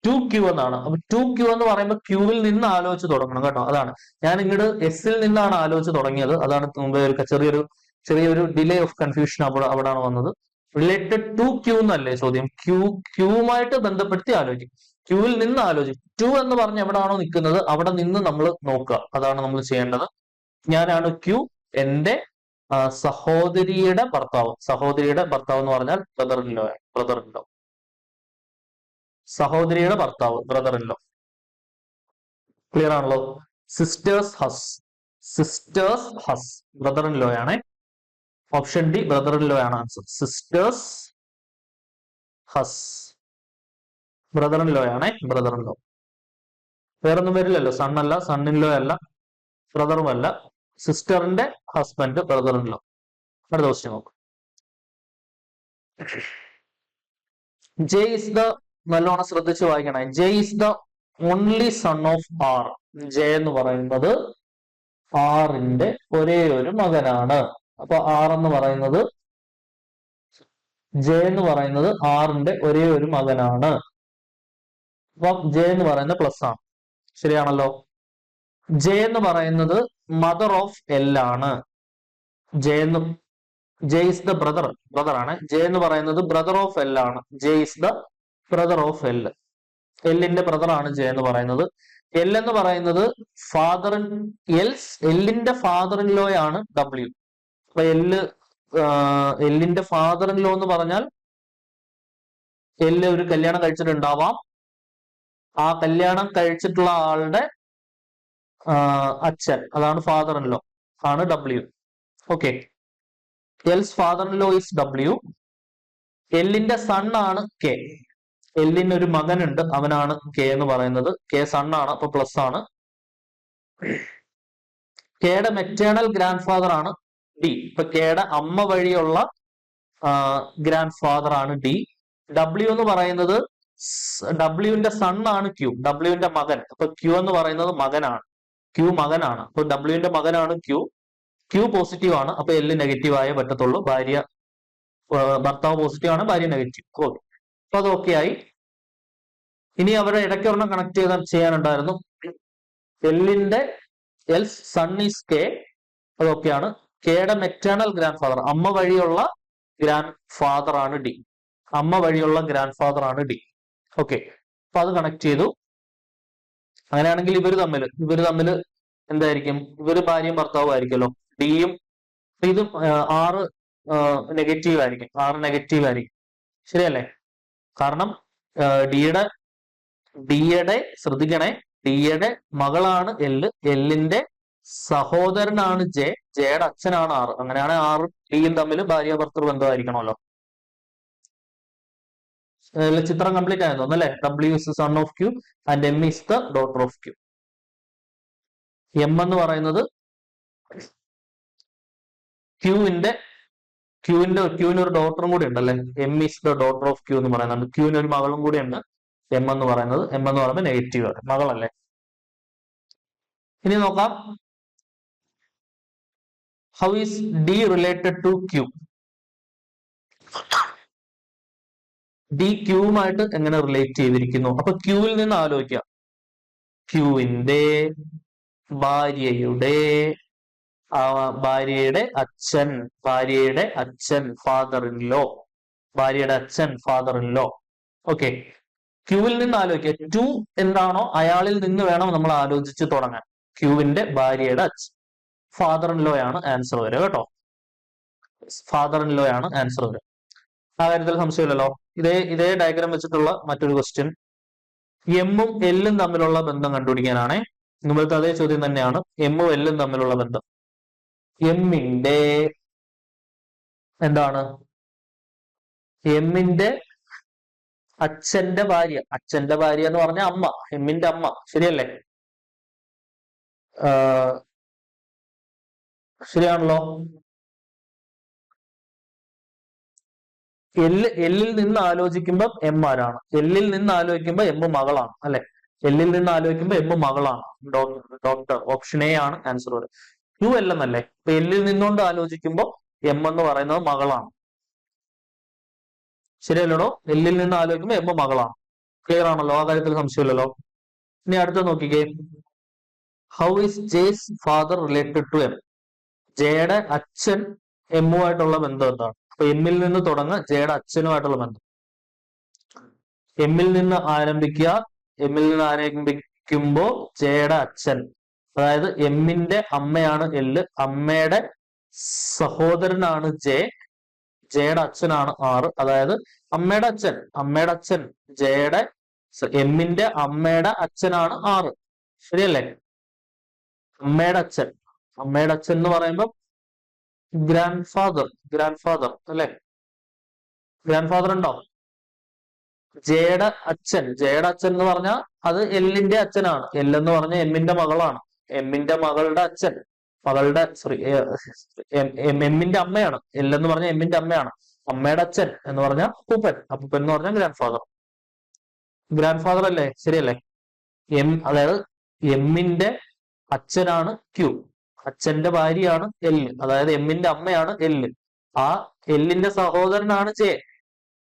2Q എന്നാണ്. അപ്പൊ 2Q എന്ന് പറയുമ്പോൾ ക്യൂവിൽ നിന്ന് ആലോചിച്ച് തുടങ്ങണം കേട്ടോ. അതാണ് ഞാൻ ഇങ്ങോട്ട് എസിൽ നിന്നാണ് ആലോചിച്ച് തുടങ്ങിയത്. അതാണ് മുമ്പേ ഒരു ചെറിയൊരു ഡിലേ ഓഫ് കൺഫ്യൂഷൻ അവിടാണ് വന്നത്. റിലേറ്റഡ് ടു ക്യൂ എന്നല്ലേ ചോദ്യം? ക്യൂവുമായിട്ട് ബന്ധപ്പെടുത്തി ആലോചിക്കും. ക്യൂവിൽ നിന്ന് ആലോചിക്കും. 2 എന്ന് പറഞ്ഞ് എവിടാണോ നിൽക്കുന്നത് അവിടെ നിന്ന് നമ്മൾ നോക്കുക. അതാണ് നമ്മൾ ചെയ്യേണ്ടത്. ഞാനാണ് ക്യൂ, എന്റെ സഹോദരിയുടെ ഭർത്താവ്. സഹോദരിയുടെ ഭർത്താവ് എന്ന് പറഞ്ഞാൽ ബ്രദറിൻലോ. സഹോദരിയുടെ ഭർത്താവ്, ബ്രദറിൻലോ. ക്ലിയർ ആണല്ലോ? സിസ്റ്റേഴ്സ് ഹസ് ബ്രദറിൻലോ ആണ്. ഓപ്ഷൻ ഡി ബ്രദറിൻലോ ആണ് ആൻസർ. സിസ്റ്റേഴ്സ് ഹസ് ബ്രദറിൻലോ ആണ്. ബ്രദറിൻലോ വേറൊന്നും വരില്ലല്ലോ. സണ്ണല്ല, സണ്ണിൻലോ അല്ല, ബ്രദറും അല്ല. സിസ്റ്ററിന്റെ ഹസ്ബൻഡ് ബ്രദറിൻലോ. അടുത്ത ക്വസ്റ്റ്യൻ നോക്കും. ജെ ഇസ് ദ, നല്ലോണം ശ്രദ്ധിച്ച് വായിക്കണേ. J is the only son of R. J എന്ന് പറയുന്നത് ആറിന്റെ ഒരേ ഒരു മകനാണ്. അപ്പൊ ആർ എന്ന് പറയുന്നത്, ജെ എന്ന് പറയുന്നത് ആറിന്റെ ഒരേ ഒരു മകനാണ്. അപ്പൊ ജെ എന്ന് പറയുന്നത് പ്ലസ് ആണ്. ശരിയാണല്ലോ? ജെ എന്ന് പറയുന്നത് മദർ ഓഫ് എൽ ആണ്. ജെ ഇസ് ദ ബ്രദർ ആണ്. ജെ എന്ന് പറയുന്നത് ബ്രദർ ഓഫ് എൽ ആണ്. J is the brother of L. എല്ലിന്റെ ബ്രദർ ആണ് ജെ എന്ന് പറയുന്നത്. എൽ എന്ന് പറയുന്നത് ഫാദർ എല്ലിന്റെ ഫാദർ ഇൻ ലോ ആണ് ഡബ്ല്യു. അപ്പൊ എല്ലിന്റെ ഫാദർ ഇൻ ലോ എന്ന് പറഞ്ഞാൽ എല്ല് ഒരു കല്യാണം കഴിച്ചിട്ടുണ്ടാവാം. ആ കല്യാണം കഴിച്ചിട്ടുള്ള ആളുടെ അച്ഛൻ, അതാണ് ഫാദർ ഇൻ ലോ, ആണ് W. Okay, else father in law is W. എല്ലിന്റെ സൺ ആണ് കെ. എല്ലിന് ഒരു മകനുണ്ട്, അവനാണ് കെ എന്ന് പറയുന്നത്. കെ സൺ ആണ്, അപ്പൊ പ്ലസ് ആണ്. കെയുടെ മെറ്റേണൽ ഗ്രാൻഡ് ഫാദർ ആണ് ഡി. ഇപ്പൊ കെയുടെ അമ്മ വഴിയുള്ള ഗ്രാൻഡ് ഫാദർ ആണ് ഡി. ഡബ്ല്യു എന്ന് പറയുന്നത് ഡബ്ല്യുവിന്റെ സൺ ആണ് ക്യൂ, ഡബ്ല്യുവിന്റെ മകൻ. അപ്പൊ ക്യൂ എന്ന് പറയുന്നത് മകനാണ്, ക്യൂ മകനാണ്. അപ്പൊ ഡബ്ല്യുവിന്റെ മകനാണ് ക്യൂ. ക്യൂ പോസിറ്റീവ് ആണ്, അപ്പൊ എല്ല് നെഗറ്റീവ് ആയേ പറ്റത്തുള്ളൂ. ഭർത്താവ് പോസിറ്റീവ് ആണ്, ഭാര്യ നെഗറ്റീവ്. ഓക്കെ, അപ്പൊ അത് ഓക്കെ ആയി. ഇനി അവരുടെ ഇടയ്ക്ക് ഒരെണ്ണം കണക്ട് ചെയ്യാനുണ്ടായിരുന്നു. എല്ലിന്റെ എൽസ് സൺ ഈസ് കെ, അതൊക്കെയാണ്. കെയുടെ മെറ്റേണൽ ഗ്രാൻഡ് ഫാദർ, അമ്മ വഴിയുള്ള ഗ്രാൻഡ് ഫാദർ ആണ് ഡി. അമ്മ വഴിയുള്ള ഗ്രാൻഡ് ഫാദർ ആണ് ഡി. ഓക്കെ, അപ്പൊ അത് കണക്ട് ചെയ്തു. അങ്ങനെയാണെങ്കിൽ ഇവര് തമ്മിൽ എന്തായിരിക്കും? ഇവര് ഭാര്യയും ഭർത്താവും ആയിരിക്കുമല്ലോ. ഡിയും ഇതും 6 നെഗറ്റീവ് ആയിരിക്കും. 6 നെഗറ്റീവ് ആയിരിക്കും, ശരിയല്ലേ? കാരണം ഡിയുടെ ശ്രദ്ധിക്കണേ, ഡിയുടെ മകളാണ് എല്ല്, എല്ലിന്റെ സഹോദരനാണ് ജെ, ജെയുടെ അച്ഛനാണ് 6. അങ്ങനെയാണ് 6 ഡിയും തമ്മിൽ ഭാര്യ ഭർത്തൃ ബന്ധമായിരിക്കണമല്ലോ. ചിത്രം കംപ്ലീറ്റ് ആയിരുന്നു അല്ലേ? W is son of Q and M is the daughter of Q. M എന്ന് പറയുന്നത് ക്യൂവിന് ഒരു ഡോട്ടറും കൂടി ഉണ്ടല്ലേ. M is the daughter of Q എന്ന് പറയുന്നുണ്ട്. ക്യൂവിന് ഒരു മകളും കൂടി ഉണ്ട്, എം എന്ന് പറയുന്നത്. എം എന്ന് പറയുമ്പോൾ നെഗറ്റീവ് ആണ്, മകളല്ലേ. ഇനി നോക്കാം, how is D related to Q? D ക്യൂവുമായിട്ട് എങ്ങനെ റിലേറ്റ് ചെയ്തിരിക്കുന്നു? അപ്പൊ ക്യൂവിൽ നിന്ന് ആലോചിക്കാം. ക്യൂവിന്റെ ഭാര്യയുടെ അച്ഛൻ ഫാദർ ഇൻ ലോ, ഭാര്യയുടെ അച്ഛൻ ഫാദർ ഇൻ ലോ. ഓക്കെ, ക്യൂവിൽ നിന്ന് ആലോചിക്കുക. ടു എന്താണോ അയാളിൽ നിന്ന് വേണം നമ്മൾ ആലോചിച്ച് തുടങ്ങാൻ. ക്യൂവിന്റെ ഭാര്യയുടെ അച്ഛൻ, ഫാദർ ഇൻ ലോ ആണ് ആൻസർ വരിക കേട്ടോ. ഫാദർ ഇൻ ലോ ആണ് ആൻസർ വരിക. ആ കാര്യത്തിൽ സംശയമില്ലല്ലോ. ഇതേ ഡയഗ്രാം വെച്ചിട്ടുള്ള മറ്റൊരു ക്വസ്റ്റ്യൻ. എമ്മും എല്ലും തമ്മിലുള്ള ബന്ധം കണ്ടുപിടിക്കാനാണ്. മുമ്പത്തെ അതേ ചോദ്യം തന്നെയാണ്. എമ്മും എല്ലും തമ്മിലുള്ള ബന്ധം. എമ്മിന്റെ എന്താണ്? എമ്മിന്റെ അച്ഛന്റെ ഭാര്യ എന്ന് പറഞ്ഞ അമ്മ, എമ്മിന്റെ അമ്മ, ശരിയല്ലേ? ശരിയാണല്ലോ. എല്ലിൽ നിന്ന് ആലോചിക്കുമ്പോൾ എം ആരാണ്? എല്ലിൽ നിന്ന് ആലോചിക്കുമ്പോൾ എം മകളാണ് അല്ലെ. എല്ലിൽ നിന്ന് ആലോചിക്കുമ്പോൾ എം മകളാണ്. ഡോക്ടർ, ഓപ്ഷൻ എ ആണ് ആൻസർ വരും. ക്യൂ എൽ എന്നല്ലേ. ഇപ്പൊ എല്ലിൽ നിന്നുകൊണ്ട് ആലോചിക്കുമ്പോൾ എം എന്ന് പറയുന്നത് മകളാണ്, ശരിയല്ലടോ? എല്ലിൽ നിന്ന് ആലോചിക്കുമ്പോൾ എം മകളാണ്. ക്ലിയർ ആണല്ലോ, ആ കാര്യത്തിൽ സംശയമില്ലല്ലോ. ഇനി അടുത്ത നോക്കിക്കേ, how is J's father related to M? ജെയുടെ അച്ഛൻ എമ്മുമായിട്ടുള്ള ബന്ധം എന്താണ്? അപ്പൊ എമ്മിൽ നിന്ന് തുടങ്ങുക, ജെയുടെ അച്ഛനുമായിട്ടുള്ള ബന്ധം. എമ്മിൽ നിന്ന് ആരംഭിക്കുമ്പോ ജെയുടെ അച്ഛൻ, അതായത് എമ്മിന്റെ അമ്മയാണ് എല്ല്, അമ്മയുടെ സഹോദരനാണ് ജെയുടെ അച്ഛനാണ് 6. അതായത് അമ്മയുടെ അച്ഛൻ എമ്മിന്റെ അമ്മയുടെ അച്ഛനാണ് 6, ശരിയല്ലേ? അമ്മയുടെ അച്ഛൻ എന്ന് പറയുമ്പോ ഗ്രാൻഡ് ഫാദർ അല്ലെ. ഗ്രാൻഡ് ഫാദർ ഉണ്ടോ? ജെയുടെ അച്ഛൻ എന്ന് പറഞ്ഞാൽ അത് എല്ലിന്റെ അച്ഛനാണ്. എൽ എന്ന് പറഞ്ഞ എമ്മിന്റെ മകളാണ്. എമ്മിന്റെ മകളുടെ അച്ഛൻ, എമ്മിന്റെ അമ്മയാണ്. എൽ എന്ന് പറഞ്ഞ എമ്മിന്റെ അമ്മയാണ്. അമ്മയുടെ അച്ഛൻ എന്ന് പറഞ്ഞ അപ്പൂപ്പൻ എന്ന് പറഞ്ഞ ഗ്രാൻഡ് ഫാദർ അല്ലേ, ശരിയല്ലേ? അതായത് എമ്മിന്റെ അച്ഛനാണ് ക്യൂ, അച്ഛന്റെ ഭാര്യയാണ് എല്ല്, അതായത് എമ്മിന്റെ അമ്മയാണ് എല്ല്. ആ എല്ലിന്റെ സഹോദരനാണ്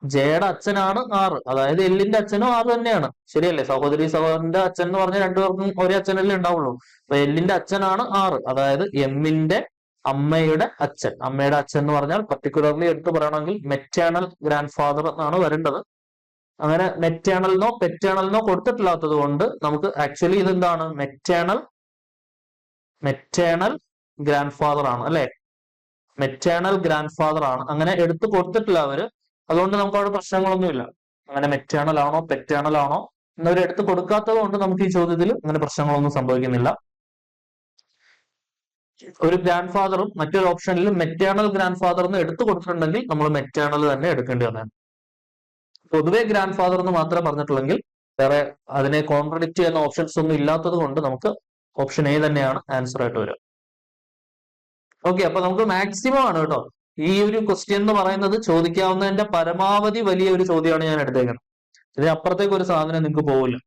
ജെയുടെ അച്ഛനാണ് 6, അതായത് എല്ലിന്റെ അച്ഛനും 6 തന്നെയാണ്, ശരിയല്ലേ? സഹോദരന്റെ അച്ഛൻ എന്ന് പറഞ്ഞാൽ രണ്ടുപേർക്കും ഒരേ അച്ഛനല്ലേ ഉണ്ടാവുള്ളൂ. അപ്പൊ എല്ലിന്റെ അച്ഛനാണ് 6, അതായത് എമ്മിന്റെ അമ്മയുടെ അച്ഛൻ എന്ന് പറഞ്ഞാൽ പർട്ടിക്കുലർലി എടുത്തു പറയണമെങ്കിൽ മെറ്റേണൽ ഗ്രാൻഡ് ഫാദർ എന്നാണ് വരേണ്ടത്. അങ്ങനെ മെറ്റേണലിനോ പെറ്റേണലിനോ കൊടുത്തിട്ടില്ലാത്തത് കൊണ്ട് നമുക്ക് ആക്ച്വലി ഇതെന്താണ് മെറ്റേണൽ ഗ്രാൻഡ് ഫാദർ ആണ് അല്ലെ, മെറ്റേണൽ ഗ്രാൻഡ് ഫാദർ ആണ്. അങ്ങനെ എടുത്തു കൊടുത്തിട്ടില്ല അവര്, അതുകൊണ്ട് നമുക്ക് അവിടെ പ്രശ്നങ്ങളൊന്നുമില്ല. അങ്ങനെ മെറ്റേണൽ ആണോ പെറ്റേണൽ ആണോ എന്നവർ എടുത്തു കൊടുക്കാത്തത് കൊണ്ട് നമുക്ക് ഈ ചോദ്യത്തിൽ അങ്ങനെ പ്രശ്നങ്ങളൊന്നും സംഭവിക്കുന്നില്ല. ഒരു ഗ്രാൻഡ് ഫാദറും മറ്റൊരു ഓപ്ഷനിൽ മെറ്റേണൽ ഗ്രാൻഡ് ഫാദർ എന്ന് എടുത്തു കൊടുത്തിട്ടുണ്ടെങ്കിൽ നമ്മൾ മെറ്റേണൽ തന്നെ എടുക്കേണ്ടി വന്നതാണ്. പൊതുവെ ഗ്രാൻഡ് ഫാദർ എന്ന് മാത്രമേ പറഞ്ഞിട്ടുള്ളെങ്കിൽ വേറെ അതിനെ കോൺട്രഡിക്ട് ചെയ്യുന്ന ഓപ്ഷൻസ് ഒന്നും ഇല്ലാത്തത് കൊണ്ട് നമുക്ക് ഓപ്ഷൻ എ തന്നെയാണ് ആൻസർ ആയിട്ട് വരിക. ഓക്കെ, അപ്പൊ നമുക്ക് മാക്സിമം ആണ് കേട്ടോ ഈ ഒരു ക്വസ്റ്റ്യൻ എന്ന് പറയുന്നത്, ചോദിക്കാവുന്നതിന്റെ പരമാവധി വലിയ ഒരു ചോദ്യമാണ് ഞാൻ എടുത്തേക്കുന്നത്. ഇതിനപ്പുറത്തേക്ക് ഒരു സാധനം നിങ്ങൾക്ക് പോകില്ല.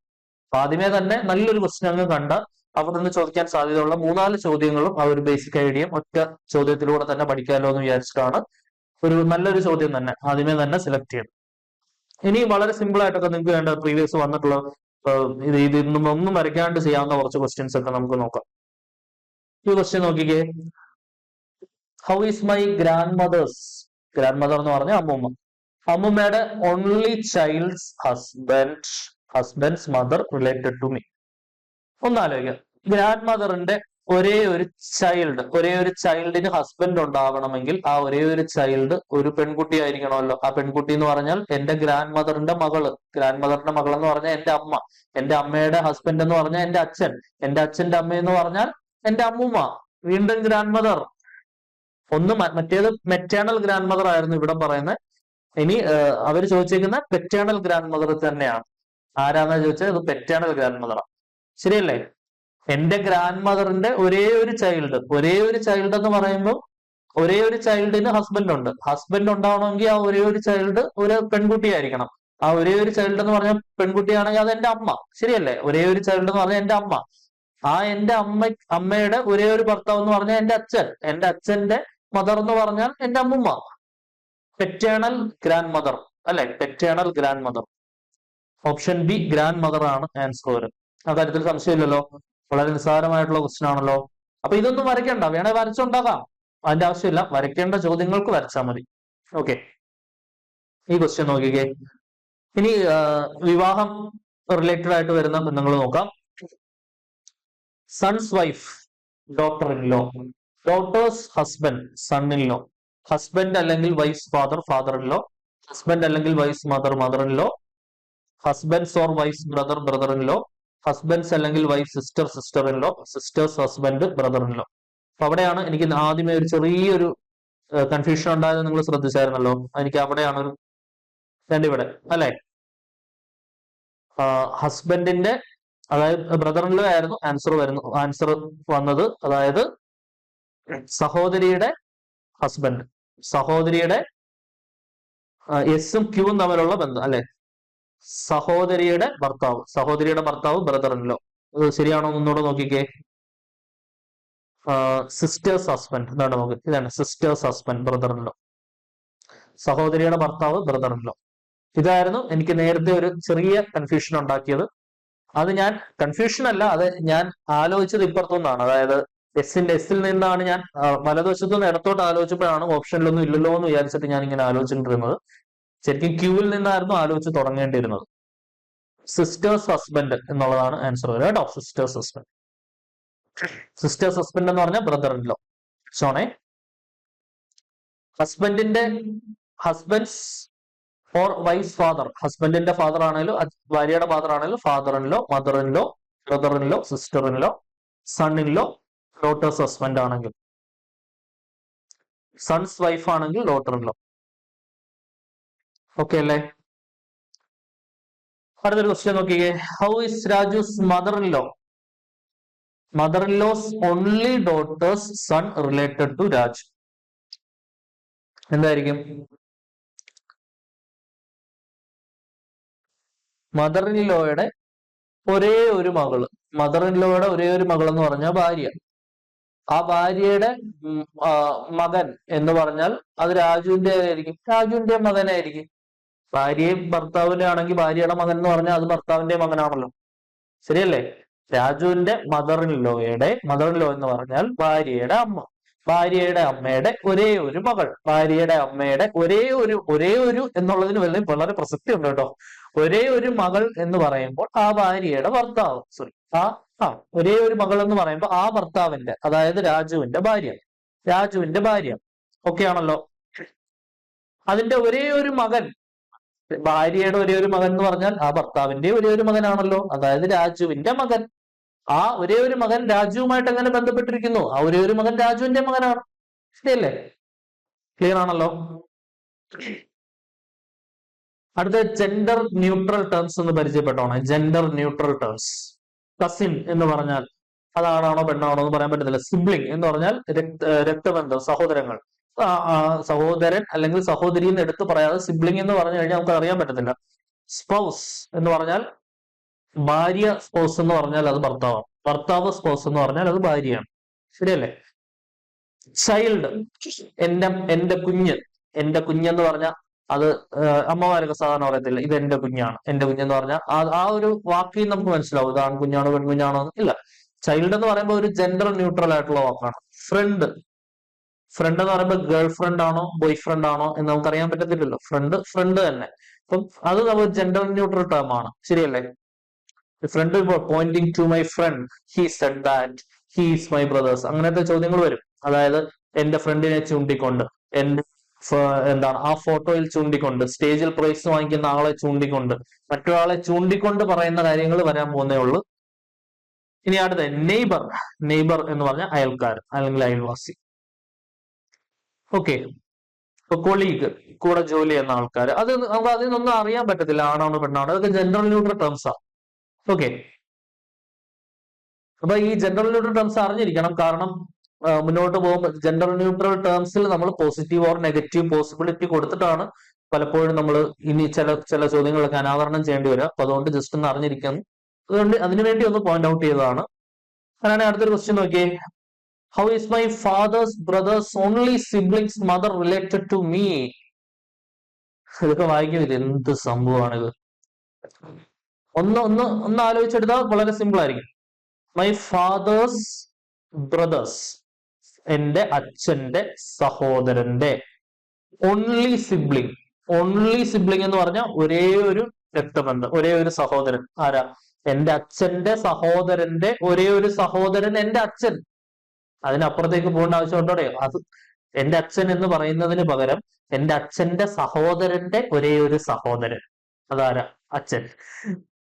അപ്പൊ ആദ്യമേ തന്നെ നല്ലൊരു ക്വസ്റ്റ്യൻ അങ്ങ് കണ്ട അവിടെ നിന്ന് ചോദിക്കാൻ സാധ്യതയുള്ള 3-4 ചോദ്യങ്ങളും ആ ഒരു ബേസിക് ഐഡിയയും ഒറ്റ ചോദ്യത്തിലൂടെ തന്നെ പഠിക്കാമല്ലോ എന്ന് വിചാരിച്ചിട്ടാണ് ഒരു നല്ലൊരു ചോദ്യം തന്നെ ആദ്യമേ തന്നെ സെലക്ട് ചെയ്തത്. ഇനി വളരെ സിമ്പിൾ ആയിട്ടൊക്കെ നിങ്ങൾക്ക് വേണ്ട പ്രീവിയസ് വന്നിട്ടുള്ള ഒന്നും വരയ്ക്കാണ്ട് ചെയ്യാവുന്ന കുറച്ച് ക്വസ്റ്റ്യൻസ് ഒക്കെ നമുക്ക് നോക്കാം. ഈ ക്വസ്റ്റ്യൻ നോക്കിക്കേ. How is my grandmother എന്ന് പറഞ്ഞ അമ്മുമ്മയുടെ only child's husband's mother related to me. ഒന്നാലോചിക്കുക, ഗ്രാൻഡ് മദറിന്റെ ഒരേ ഒരു ചൈൽഡിന് ഹസ്ബൻഡ് ഉണ്ടാവണമെങ്കിൽ ആ ഒരേ ഒരു ചൈൽഡ് ഒരു പെൺകുട്ടി ആയിരിക്കണമല്ലോ. ആ പെൺകുട്ടി എന്ന് പറഞ്ഞാൽ എന്റെ ഗ്രാൻഡ് മദറിന്റെ മകൾ എന്ന് പറഞ്ഞാൽ എന്റെ അമ്മയുടെ ഹസ്ബൻഡ് എന്ന് പറഞ്ഞാൽ എന്റെ അച്ഛന്റെ അമ്മ എന്ന് പറഞ്ഞാൽ എന്റെ അമ്മുമ്മ, വീണ്ടും ഗ്രാൻഡ് മദർ. മറ്റേത് മെറ്റേണൽ ഗ്രാൻഡ് മദർ ആയിരുന്നു ഇവിടെ പറയുന്നത്. ഇനി അവർ ചോദിച്ചിരിക്കുന്ന പെറ്റേണൽ ഗ്രാൻഡ് മദർ തന്നെയാണ്. ആരാന്നാ ചോദിച്ചത്? ഇത് പെറ്റേണൽ ഗ്രാൻഡ് മദറാണ്. ശരിയല്ലേ? എന്റെ ഗ്രാൻഡ് മദറിന്റെ ഒരേ ഒരു ചൈൽഡ് എന്ന് പറയുമ്പോൾ ഒരേ ഒരു ചൈൽഡിന് ഹസ്ബൻഡ് ഉണ്ടാവണമെങ്കിൽ ആ ഒരേ ഒരു ചൈൽഡ് ഒരു പെൺകുട്ടിയായിരിക്കണം. ആ ഒരേ ഒരു ചൈൽഡ് എന്ന് പറഞ്ഞാൽ പെൺകുട്ടിയാണെങ്കിൽ അത് എന്റെ അമ്മ. ശരിയല്ലേ? ഒരേ ഒരു ചൈൽഡ് എന്ന് പറഞ്ഞാൽ എന്റെ അമ്മ. ആ എന്റെ അമ്മയുടെ ഒരേ ഒരു ഭർത്താവ് എന്ന് പറഞ്ഞാൽ എന്റെ അച്ഛന്റെ മദർ എന്ന് പറഞ്ഞാൽ എന്റെ അമ്മുമ്മ. പെറ്റേണൽ ഗ്രാൻഡ് മദർ അല്ലെ, paternal grand mother. Option B grand mother ആണ് ആൻസർ വരും. ആ കാര്യത്തിൽ സംശയമില്ലല്ലോ, വളരെ നിസ്സാരമായിട്ടുള്ള ക്വസ്റ്റ്യൻ ആണല്ലോ. അപ്പൊ ഇതൊന്നും വരയ്ക്കണ്ട, വേണേ വരച്ചുണ്ടാകാം, അതിന്റെ ആവശ്യമില്ല. വരയ്ക്കേണ്ട ചോദ്യങ്ങൾക്ക് വരച്ചാൽ മതി. ഓക്കെ, ഈ ക്വസ്റ്റ്യൻ നോക്കിക്കേ. ഇനി വിവാഹം റിലേറ്റഡ് ആയിട്ട് വരുന്ന ബന്ധങ്ങൾ നോക്കാം. Son's wife daughter in law, daughter's husband son in law, husband അല്ലെങ്കിൽ wife father in law, husband അല്ലെങ്കിൽ wife mother in law, husband's or wife brother in law, husband's അല്ലെങ്കിൽ wife sister in law, sister's husband brother in law. അപ്പൊ അവിടെയാണ് എനിക്ക് ആദ്യമേ ഒരു ചെറിയൊരു confusion ഉണ്ടായത്. നിങ്ങൾ ശ്രദ്ധിച്ചായിരുന്നല്ലോ, എനിക്ക് അവിടെയാണ് ഒരു ഇവിടെ അല്ലെ, ഹസ്ബൻഡിന്റെ അതായത് ബ്രദർ ഇൻ ലോ ആയിരുന്നു ആൻസർ വന്നത്. അതായത് സഹോദരിയുടെ ഹസ്ബൻഡ്, സഹോദരിയുടെ എസും ക്യൂവും തമ്മിലുള്ള ബന്ധം അല്ലെ, സഹോദരിയുടെ ഭർത്താവ് ബ്രദർ ഇൻ ലോ. ശരിയാണോ ഒന്നുകൂടെ നോക്കിക്കേ. സിസ്റ്റേഴ്സ് ഹസ്ബൻഡ്, എന്താണ് നോക്ക്, ഇതാണ് sisters husband brother in law, സഹോദരിയുടെ ഭർത്താവ് ബ്രദർ ഇൻ ലോ. ഇതായിരുന്നു എനിക്ക് നേരത്തെ ഒരു ചെറിയ കൺഫ്യൂഷൻ ഉണ്ടാക്കിയത്. അത് ഞാൻ കൺഫ്യൂഷൻ അല്ല, അത് ഞാൻ ആലോചിച്ചത് ഇപ്പുറത്തുനിന്നാണ്. അതായത് എസിൽ നിന്നാണ് ഞാൻ വലതുവശത്തു നിന്ന് ഇടത്തോട്ട് ആലോചിച്ചപ്പോഴാണ് ഓപ്ഷനിലൊന്നും ഇല്ലല്ലോ എന്ന് വിചാരിച്ചിട്ട് ഞാൻ ഇങ്ങനെ ആലോചിച്ചിട്ടിരുന്നത്. ശരിക്കും ക്യൂവിൽ നിന്നായിരുന്നു ആലോചിച്ച് തുടങ്ങേണ്ടിയിരുന്നത്. സിസ്റ്റേഴ്സ് ഹസ്ബൻഡ് എന്നുള്ളതാണ് ആൻസർ വരിക കേട്ടോ. സിസ്റ്റേഴ്സ് ഹസ്ബൻഡ് എന്ന് പറഞ്ഞാൽ ബ്രദർ ഇൻ ലോ. സോണേ, ഹസ്ബൻഡ്സ് ഓർ വൈഫ് ഫാദർ, ഹസ്ബൻഡിന്റെ ഫാദർ ആണെങ്കിലും ഭാര്യയുടെ ഫാദർ ആണെങ്കിലും father in law, mother in law, brother in law, sister in law, son in law, daughter's husband ആണെങ്കിൽ, സൺസ് വൈഫ് ആണെങ്കിൽ ഡോട്ടർ ഇൻ ലോ. ഓക്കെ അല്ലേ? അടുത്തൊരു question നോക്കിക്കേ. How is Raju's mother in law's only daughter's son related to Raj? എന്തായിരിക്കും? Mother in ലോയുടെ ഒരേ ഒരു മകള് എന്ന് പറഞ്ഞാൽ ഭാര്യ. ആ ഭാര്യയുടെ മകൻ എന്ന് പറഞ്ഞാൽ അത് രാജുവിന്റെ മകനായിരിക്കും. ഭാര്യയും ഭർത്താവിന്റെ ആണെങ്കിൽ ഭാര്യയുടെ മകൻ എന്ന് പറഞ്ഞാൽ അത് ഭർത്താവിന്റെ മകനാണല്ലോ. ശരിയല്ലേ? രാജുവിന്റെ മദർ ഇൻ ലോ എന്ന് പറഞ്ഞാൽ ഭാര്യയുടെ അമ്മ. ഭാര്യയുടെ അമ്മയുടെ ഒരേ ഒരു മകൾ. ഭാര്യയുടെ അമ്മയുടെ ഒരേ ഒരു എന്നുള്ളതിന് വളരെ പ്രസക്തി ഉണ്ട് കേട്ടോ. ഒരേ ഒരു മകൾ എന്ന് പറയുമ്പോൾ ആ ഭാര്യയുടെ ഭർത്താവ്, സോറി, ആ ഒരേ ഒരു മകൾ എന്ന് പറയുമ്പോൾ ആ ഭർത്താവിന്റെ, അതായത് രാജുവിന്റെ ഭാര്യ. ഓക്കെ ആണല്ലോ. അതിന്റെ ഒരേ ഒരു മകൻ, ഭാര്യയുടെ ഒരേ ഒരു മകൻ എന്ന് പറഞ്ഞാൽ ആ ഭർത്താവിന്റെ ഒരേ ഒരു മകനാണല്ലോ, അതായത് രാജുവിന്റെ മകൻ. ആ ഒരേ ഒരു മകൻ രാജുവുമായിട്ട് എങ്ങനെ ബന്ധപ്പെട്ടിരിക്കുന്നു? ആ ഒരേ ഒരു മകൻ രാജുവിന്റെ മകനാണ്. ശരിയല്ലേ? ക്ലിയർ ആണല്ലോ. അടുത്ത ജെൻഡർ ന്യൂട്രൽ ടേംസ് എന്ന് പരിചയപ്പെട്ടോണേ. Gender neutral terms. കസിൻ എന്ന് പറഞ്ഞാൽ അതാണാണോ പെണ്ണാണോ എന്ന് പറയാൻ പറ്റത്തില്ല. സിബ്ലിംഗ് എന്ന് പറഞ്ഞാൽ രക്തബന്ധം, സഹോദരങ്ങൾ. സഹോദരൻ അല്ലെങ്കിൽ സഹോദരി എന്ന് എടുത്ത് പറയാതെ സിബ്ലിംഗ് എന്ന് പറഞ്ഞു കഴിഞ്ഞാൽ നമുക്ക് അറിയാൻ പറ്റത്തില്ല. സ്പൗസ് എന്ന് പറഞ്ഞാൽ ഭാര്യ, സ്പൗസ് എന്ന് പറഞ്ഞാൽ അത് ഭർത്താവാണ്. ഭർത്താവ് സ്പൗസ് എന്ന് പറഞ്ഞാൽ അത് ഭാര്യയാണ്. ശരിയല്ലേ? ചൈൽഡ്, എന്റെ കുഞ്ഞെന്ന് പറഞ്ഞാൽ അത് അമ്മമാരൊക്കെ സാധാരണ പറയത്തില്ല, ഇത് എന്റെ കുഞ്ഞാണ്. എന്റെ കുഞ്ഞെന്ന് പറഞ്ഞാൽ ആ ഒരു വാക്കിൽ നമുക്ക് മനസ്സിലാവും ഇത് ആൺകുഞ്ഞാണോ പെൺകുഞ്ഞാണോ ഇല്ല. ചൈൽഡ് എന്ന് പറയുമ്പോൾ ഒരു ജെൻഡർ ന്യൂട്രൽ ആയിട്ടുള്ള വാക്കാണ്. ഫ്രണ്ട് എന്ന് പറയുമ്പോൾ ഗേൾ ഫ്രണ്ട് ആണോ ബോയ് ഫ്രണ്ട് ആണോ എന്ന് നമുക്ക് അറിയാൻ പറ്റത്തില്ലല്ലോ. ഫ്രണ്ട് തന്നെ. അപ്പം അത് നമ്മൾ ജെൻഡർ ന്യൂട്രൽ ടേം ആണ്. ശരിയല്ലേ? Friend pointing to my friend, he said that he is my brothers, അങ്ങനത്തെ ചോദ്യങ്ങൾ വരും. അതായത് എന്റെ ഫ്രണ്ടിനെ ചൂണ്ടിക്കൊണ്ട്, എന്റെ ആ ഫോട്ടോയിൽ ചൂണ്ടിക്കൊണ്ട്, സ്റ്റേജിൽ പ്രൈസ് വാങ്ങിക്കുന്ന ആളെ ചൂണ്ടിക്കൊണ്ട്, മറ്റൊരാളെ ചൂണ്ടിക്കൊണ്ട് പറയുന്ന കാര്യങ്ങൾ വരാൻ പോകുന്നേ ഉള്ളൂ. ഇനി അടുത്ത നെയ്ബർ എന്ന് പറഞ്ഞാൽ അയൽക്കാരൻ അല്ലെങ്കിൽ അയൽവാസി. ഓക്കെ. കൊളീഗ്, കൂടെ ജോലി ചെയ്യുന്ന ആൾക്കാർ, അത് നമുക്ക് അതിൽ നിന്നൊന്നും അറിയാൻ പറ്റത്തില്ല ആണാണോ പെണ്ണാണോ. അതൊക്കെ ജെൻഡർ ന്യൂട്രൽ ടേംസാ. ഓക്കെ. അപ്പൊ ഈ ജെൻഡർ ന്യൂട്രൽ ടേംസ് അറിഞ്ഞിരിക്കണം. കാരണം മുന്നോട്ട് പോകുമ്പോൾ ജെൻഡർ ന്യൂട്രൽ ടേംസിൽ നമ്മൾ പോസിറ്റീവ് ഓർ നെഗറ്റീവ് പോസിബിലിറ്റി കൊടുത്തിട്ടാണ് പലപ്പോഴും നമ്മൾ ഇനി ചില ചോദ്യങ്ങളൊക്കെ അനാവരണം ചെയ്യേണ്ടി വരിക. അപ്പൊ അതുകൊണ്ട് ജസ്റ്റ് ഒന്ന് അറിഞ്ഞിരിക്കുന്നു. അതുകൊണ്ട് അതിനുവേണ്ടി ഒന്ന് പോയിന്റ് ഔട്ട് ചെയ്തതാണ്. അങ്ങനെയാണെങ്കിൽ അടുത്തൊരു ക്വസ്റ്റ്യൻ നോക്കിയേ. How is my father's brother's only sibling's mother related to me? ഇതൊക്കെ വായിക്കുന്നില്ല, എന്ത് സംഭവമാണിത്. ഒന്ന് ആലോചിച്ചെടുത്താൽ വളരെ സിമ്പിൾ ആയിരിക്കും. മൈ ഫാദേഴ്സ് ബ്രദേഴ്സ്, എന്റെ അച്ഛന്റെ സഹോദരന്റെ. ഓൺലി സിബ്ലിംഗ് എന്ന് പറഞ്ഞാൽ ഒരേ ഒരു രക്തബന്ധം, ഒരേ ഒരു സഹോദരൻ. ആരാ? എന്റെ അച്ഛന്റെ സഹോദരന്റെ ഒരേ ഒരു സഹോദരൻ എന്റെ അച്ഛൻ. അതിനപ്പുറത്തേക്ക് പോകേണ്ട ആവശ്യമുണ്ടോടെ? അത് എന്റെ അച്ഛൻ എന്ന് പറയുന്നതിന് പകരം എന്റെ അച്ഛന്റെ സഹോദരന്റെ ഒരേ ഒരു സഹോദരൻ. അതാരാ? അച്ഛൻ.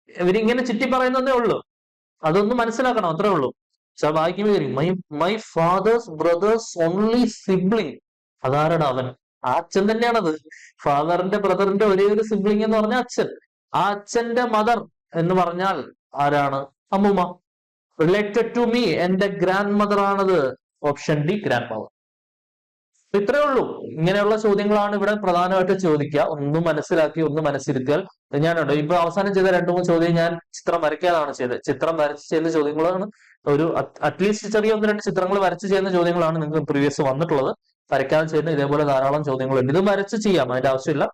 ഇവരിങ്ങനെ ചുറ്റി പറയുന്നതേ ഉള്ളൂ. അതൊന്ന് മനസ്സിലാക്കണം, അത്രേ ഉള്ളൂ. വായിക്കുമ്പോ my father's brother's only sibling. അതാരടാ അവൻ? ആ അച്ഛൻ തന്നെയാണത്. ഫാദറിന്റെ ബ്രദറിന്റെ ഒരേ ഒരു സിബ്ലിംഗ് എന്ന് പറഞ്ഞാൽ അച്ഛൻ. ആ അച്ഛന്റെ മദർ എന്ന് പറഞ്ഞാൽ ആരാണ്? അമ്മുമ്മ. റിലേറ്റഡ് ടു മീ, എന്റെ ഗ്രാൻഡ് മദർ ആണത്. Option D, grand mother. ഇത്രേ ഉള്ളൂ. ഇങ്ങനെയുള്ള ചോദ്യങ്ങളാണ് ഇവിടെ പ്രധാനമായിട്ട് ചോദിക്കുക. ഒന്ന് മനസ്സിലാക്കി ഒന്ന് മനസ്സിരുത്തിയാൽ ഞാനുണ്ട്. ഇപ്പൊ അവസാനം ചെയ്ത 2-3 ചോദ്യം ഞാൻ ചിത്രം വരയ്ക്കാതാണ് ചെയ്തത്. ചിത്രം വരച്ച് ചെയ്യുന്ന ചോദ്യങ്ങളാണ്. ഒരു അറ്റ്ലീസ്റ്റ് ചെറിയ 1-2 ചിത്രങ്ങൾ വരച്ച് ചെയ്യുന്ന ചോദ്യങ്ങളാണ് നിങ്ങൾക്ക് പ്രീവിയസ് വന്നിട്ടുള്ളത്. വരയ്ക്കാതെ ചെയ്യുന്ന ഇതേപോലെ ധാരാളം ചോദ്യങ്ങളുണ്ട്. ഇത് വരച്ച് ചെയ്യാം, അതിന്റെ ആവശ്യമില്ല.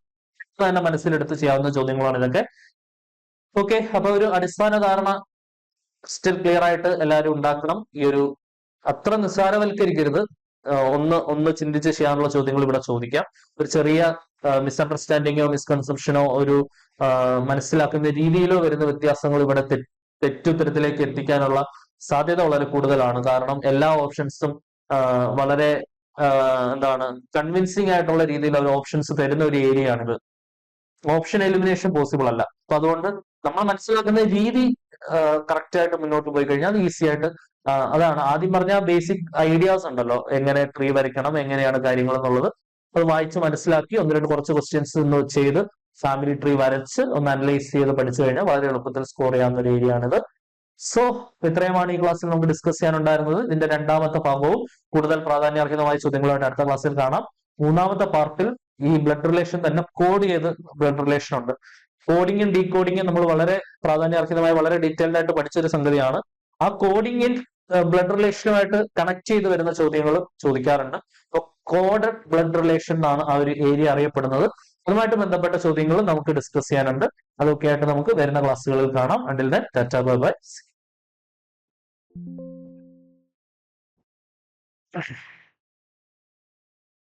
തന്നെ മനസ്സിലെടുത്ത് ചെയ്യാവുന്ന ചോദ്യങ്ങളാണ് ഇതൊക്കെ. ഓക്കെ. അപ്പൊ ഒരു അടിസ്ഥാന ധാരണ സ്റ്റിൽ ക്ലിയർ ആയിട്ട് എല്ലാവരും ഉണ്ടാക്കണം. ഈ ഒരു അത്ര നിസ്സാരവൽക്കരിക്കരുത്. ഒന്ന് ചിന്തിച്ച് ചെയ്യാനുള്ള ചോദ്യങ്ങൾ ഇവിടെ ചോദിക്കാം. ഒരു ചെറിയ മിസ്അണ്ടർസ്റ്റാൻഡിങ്ങോ മിസ്കൺസെപ്ഷനോ ഒരു മനസ്സിലാക്കുന്ന രീതിയിലോ വരുന്ന വ്യത്യാസങ്ങൾ ഇവിടെ തെറ്റുത്തരത്തിലേക്ക് എത്തിക്കാനുള്ള സാധ്യത വളരെ കൂടുതലാണ്. കാരണം എല്ലാ ഓപ്ഷൻസും വളരെ കൺവിൻസിങ് ആയിട്ടുള്ള രീതിയിൽ അവർ ഓപ്ഷൻസ് തരുന്ന ഒരു ഏരിയ ആണിത്. ഓപ്ഷൻ എലിമിനേഷൻ പോസിബിൾ അല്ല. അപ്പൊ അതുകൊണ്ട് നമ്മൾ മനസ്സിലാക്കുന്ന രീതി കറക്റ്റ് ആയിട്ട് മുന്നോട്ട് പോയി കഴിഞ്ഞാൽ ഈസി ആയിട്ട് അതാണ് ആദ്യം പറഞ്ഞ ബേസിക് ഐഡിയാസ് ഉണ്ടല്ലോ, എങ്ങനെ ട്രീ വരയ്ക്കണം, എങ്ങനെയാണ് കാര്യങ്ങൾ എന്നുള്ളത്. അത് വായിച്ച് മനസ്സിലാക്കി 1-2 കുറച്ച് ക്വസ്റ്റ്യൻസ് ഒന്ന് ചെയ്ത് ഫാമിലി ട്രീ വരച്ച് ഒന്ന് അനലൈസ് ചെയ്ത് പഠിച്ചു കഴിഞ്ഞാൽ വളരെ എളുപ്പത്തിൽ സ്കോർ ചെയ്യാവുന്ന ഒരു ഏരിയ ആണിത്. സോ ഇത്രയുമാണ് ഈ ക്ലാസ്സിൽ നമുക്ക് ഡിസ്കസ് ചെയ്യാനുണ്ടായിരുന്നത്. ഇതിന്റെ 2ാമത്തെ ഭാഗവും കൂടുതൽ പ്രാധാന്യാർഹിതമായ ചോദ്യങ്ങളുമായിട്ട് അടുത്ത ക്ലാസ്സിൽ കാണാം. 3ാമത്തെ പാർട്ടിൽ ഈ ബ്ലഡ് റിലേഷൻ തന്നെ കോഡ് ചെയ്ത് ബ്ലഡ് റിലേഷൻ ഉണ്ട്. കോഡിങ്ങും ഡീകോഡിങ്ങും നമ്മൾ വളരെ പ്രാധാന്യാർഹിതമായി വളരെ ഡീറ്റെയിൽഡ് ആയിട്ട് പഠിച്ചൊരു സംഗതിയാണ്. ആ കോഡിങ്ങിൽ ബ്ലഡ് റിലേഷനുമായിട്ട് കണക്ട് ചെയ്ത് വരുന്ന ചോദ്യങ്ങളും ചോദിക്കാറുണ്ട്. അപ്പൊ കോഡഡ് ബ്ലഡ് റിലേഷൻ എന്നാണ് ആ ഒരു ഏരിയ അറിയപ്പെടുന്നത്. അതുമായിട്ട് ബന്ധപ്പെട്ട ചോദ്യങ്ങളും നമുക്ക് ഡിസ്കസ് ചെയ്യാനുണ്ട്. അതൊക്കെ ആയിട്ട് നമുക്ക് വരുന്ന ക്ലാസ്സുകളിൽ കാണാം. Until then tata bye bye.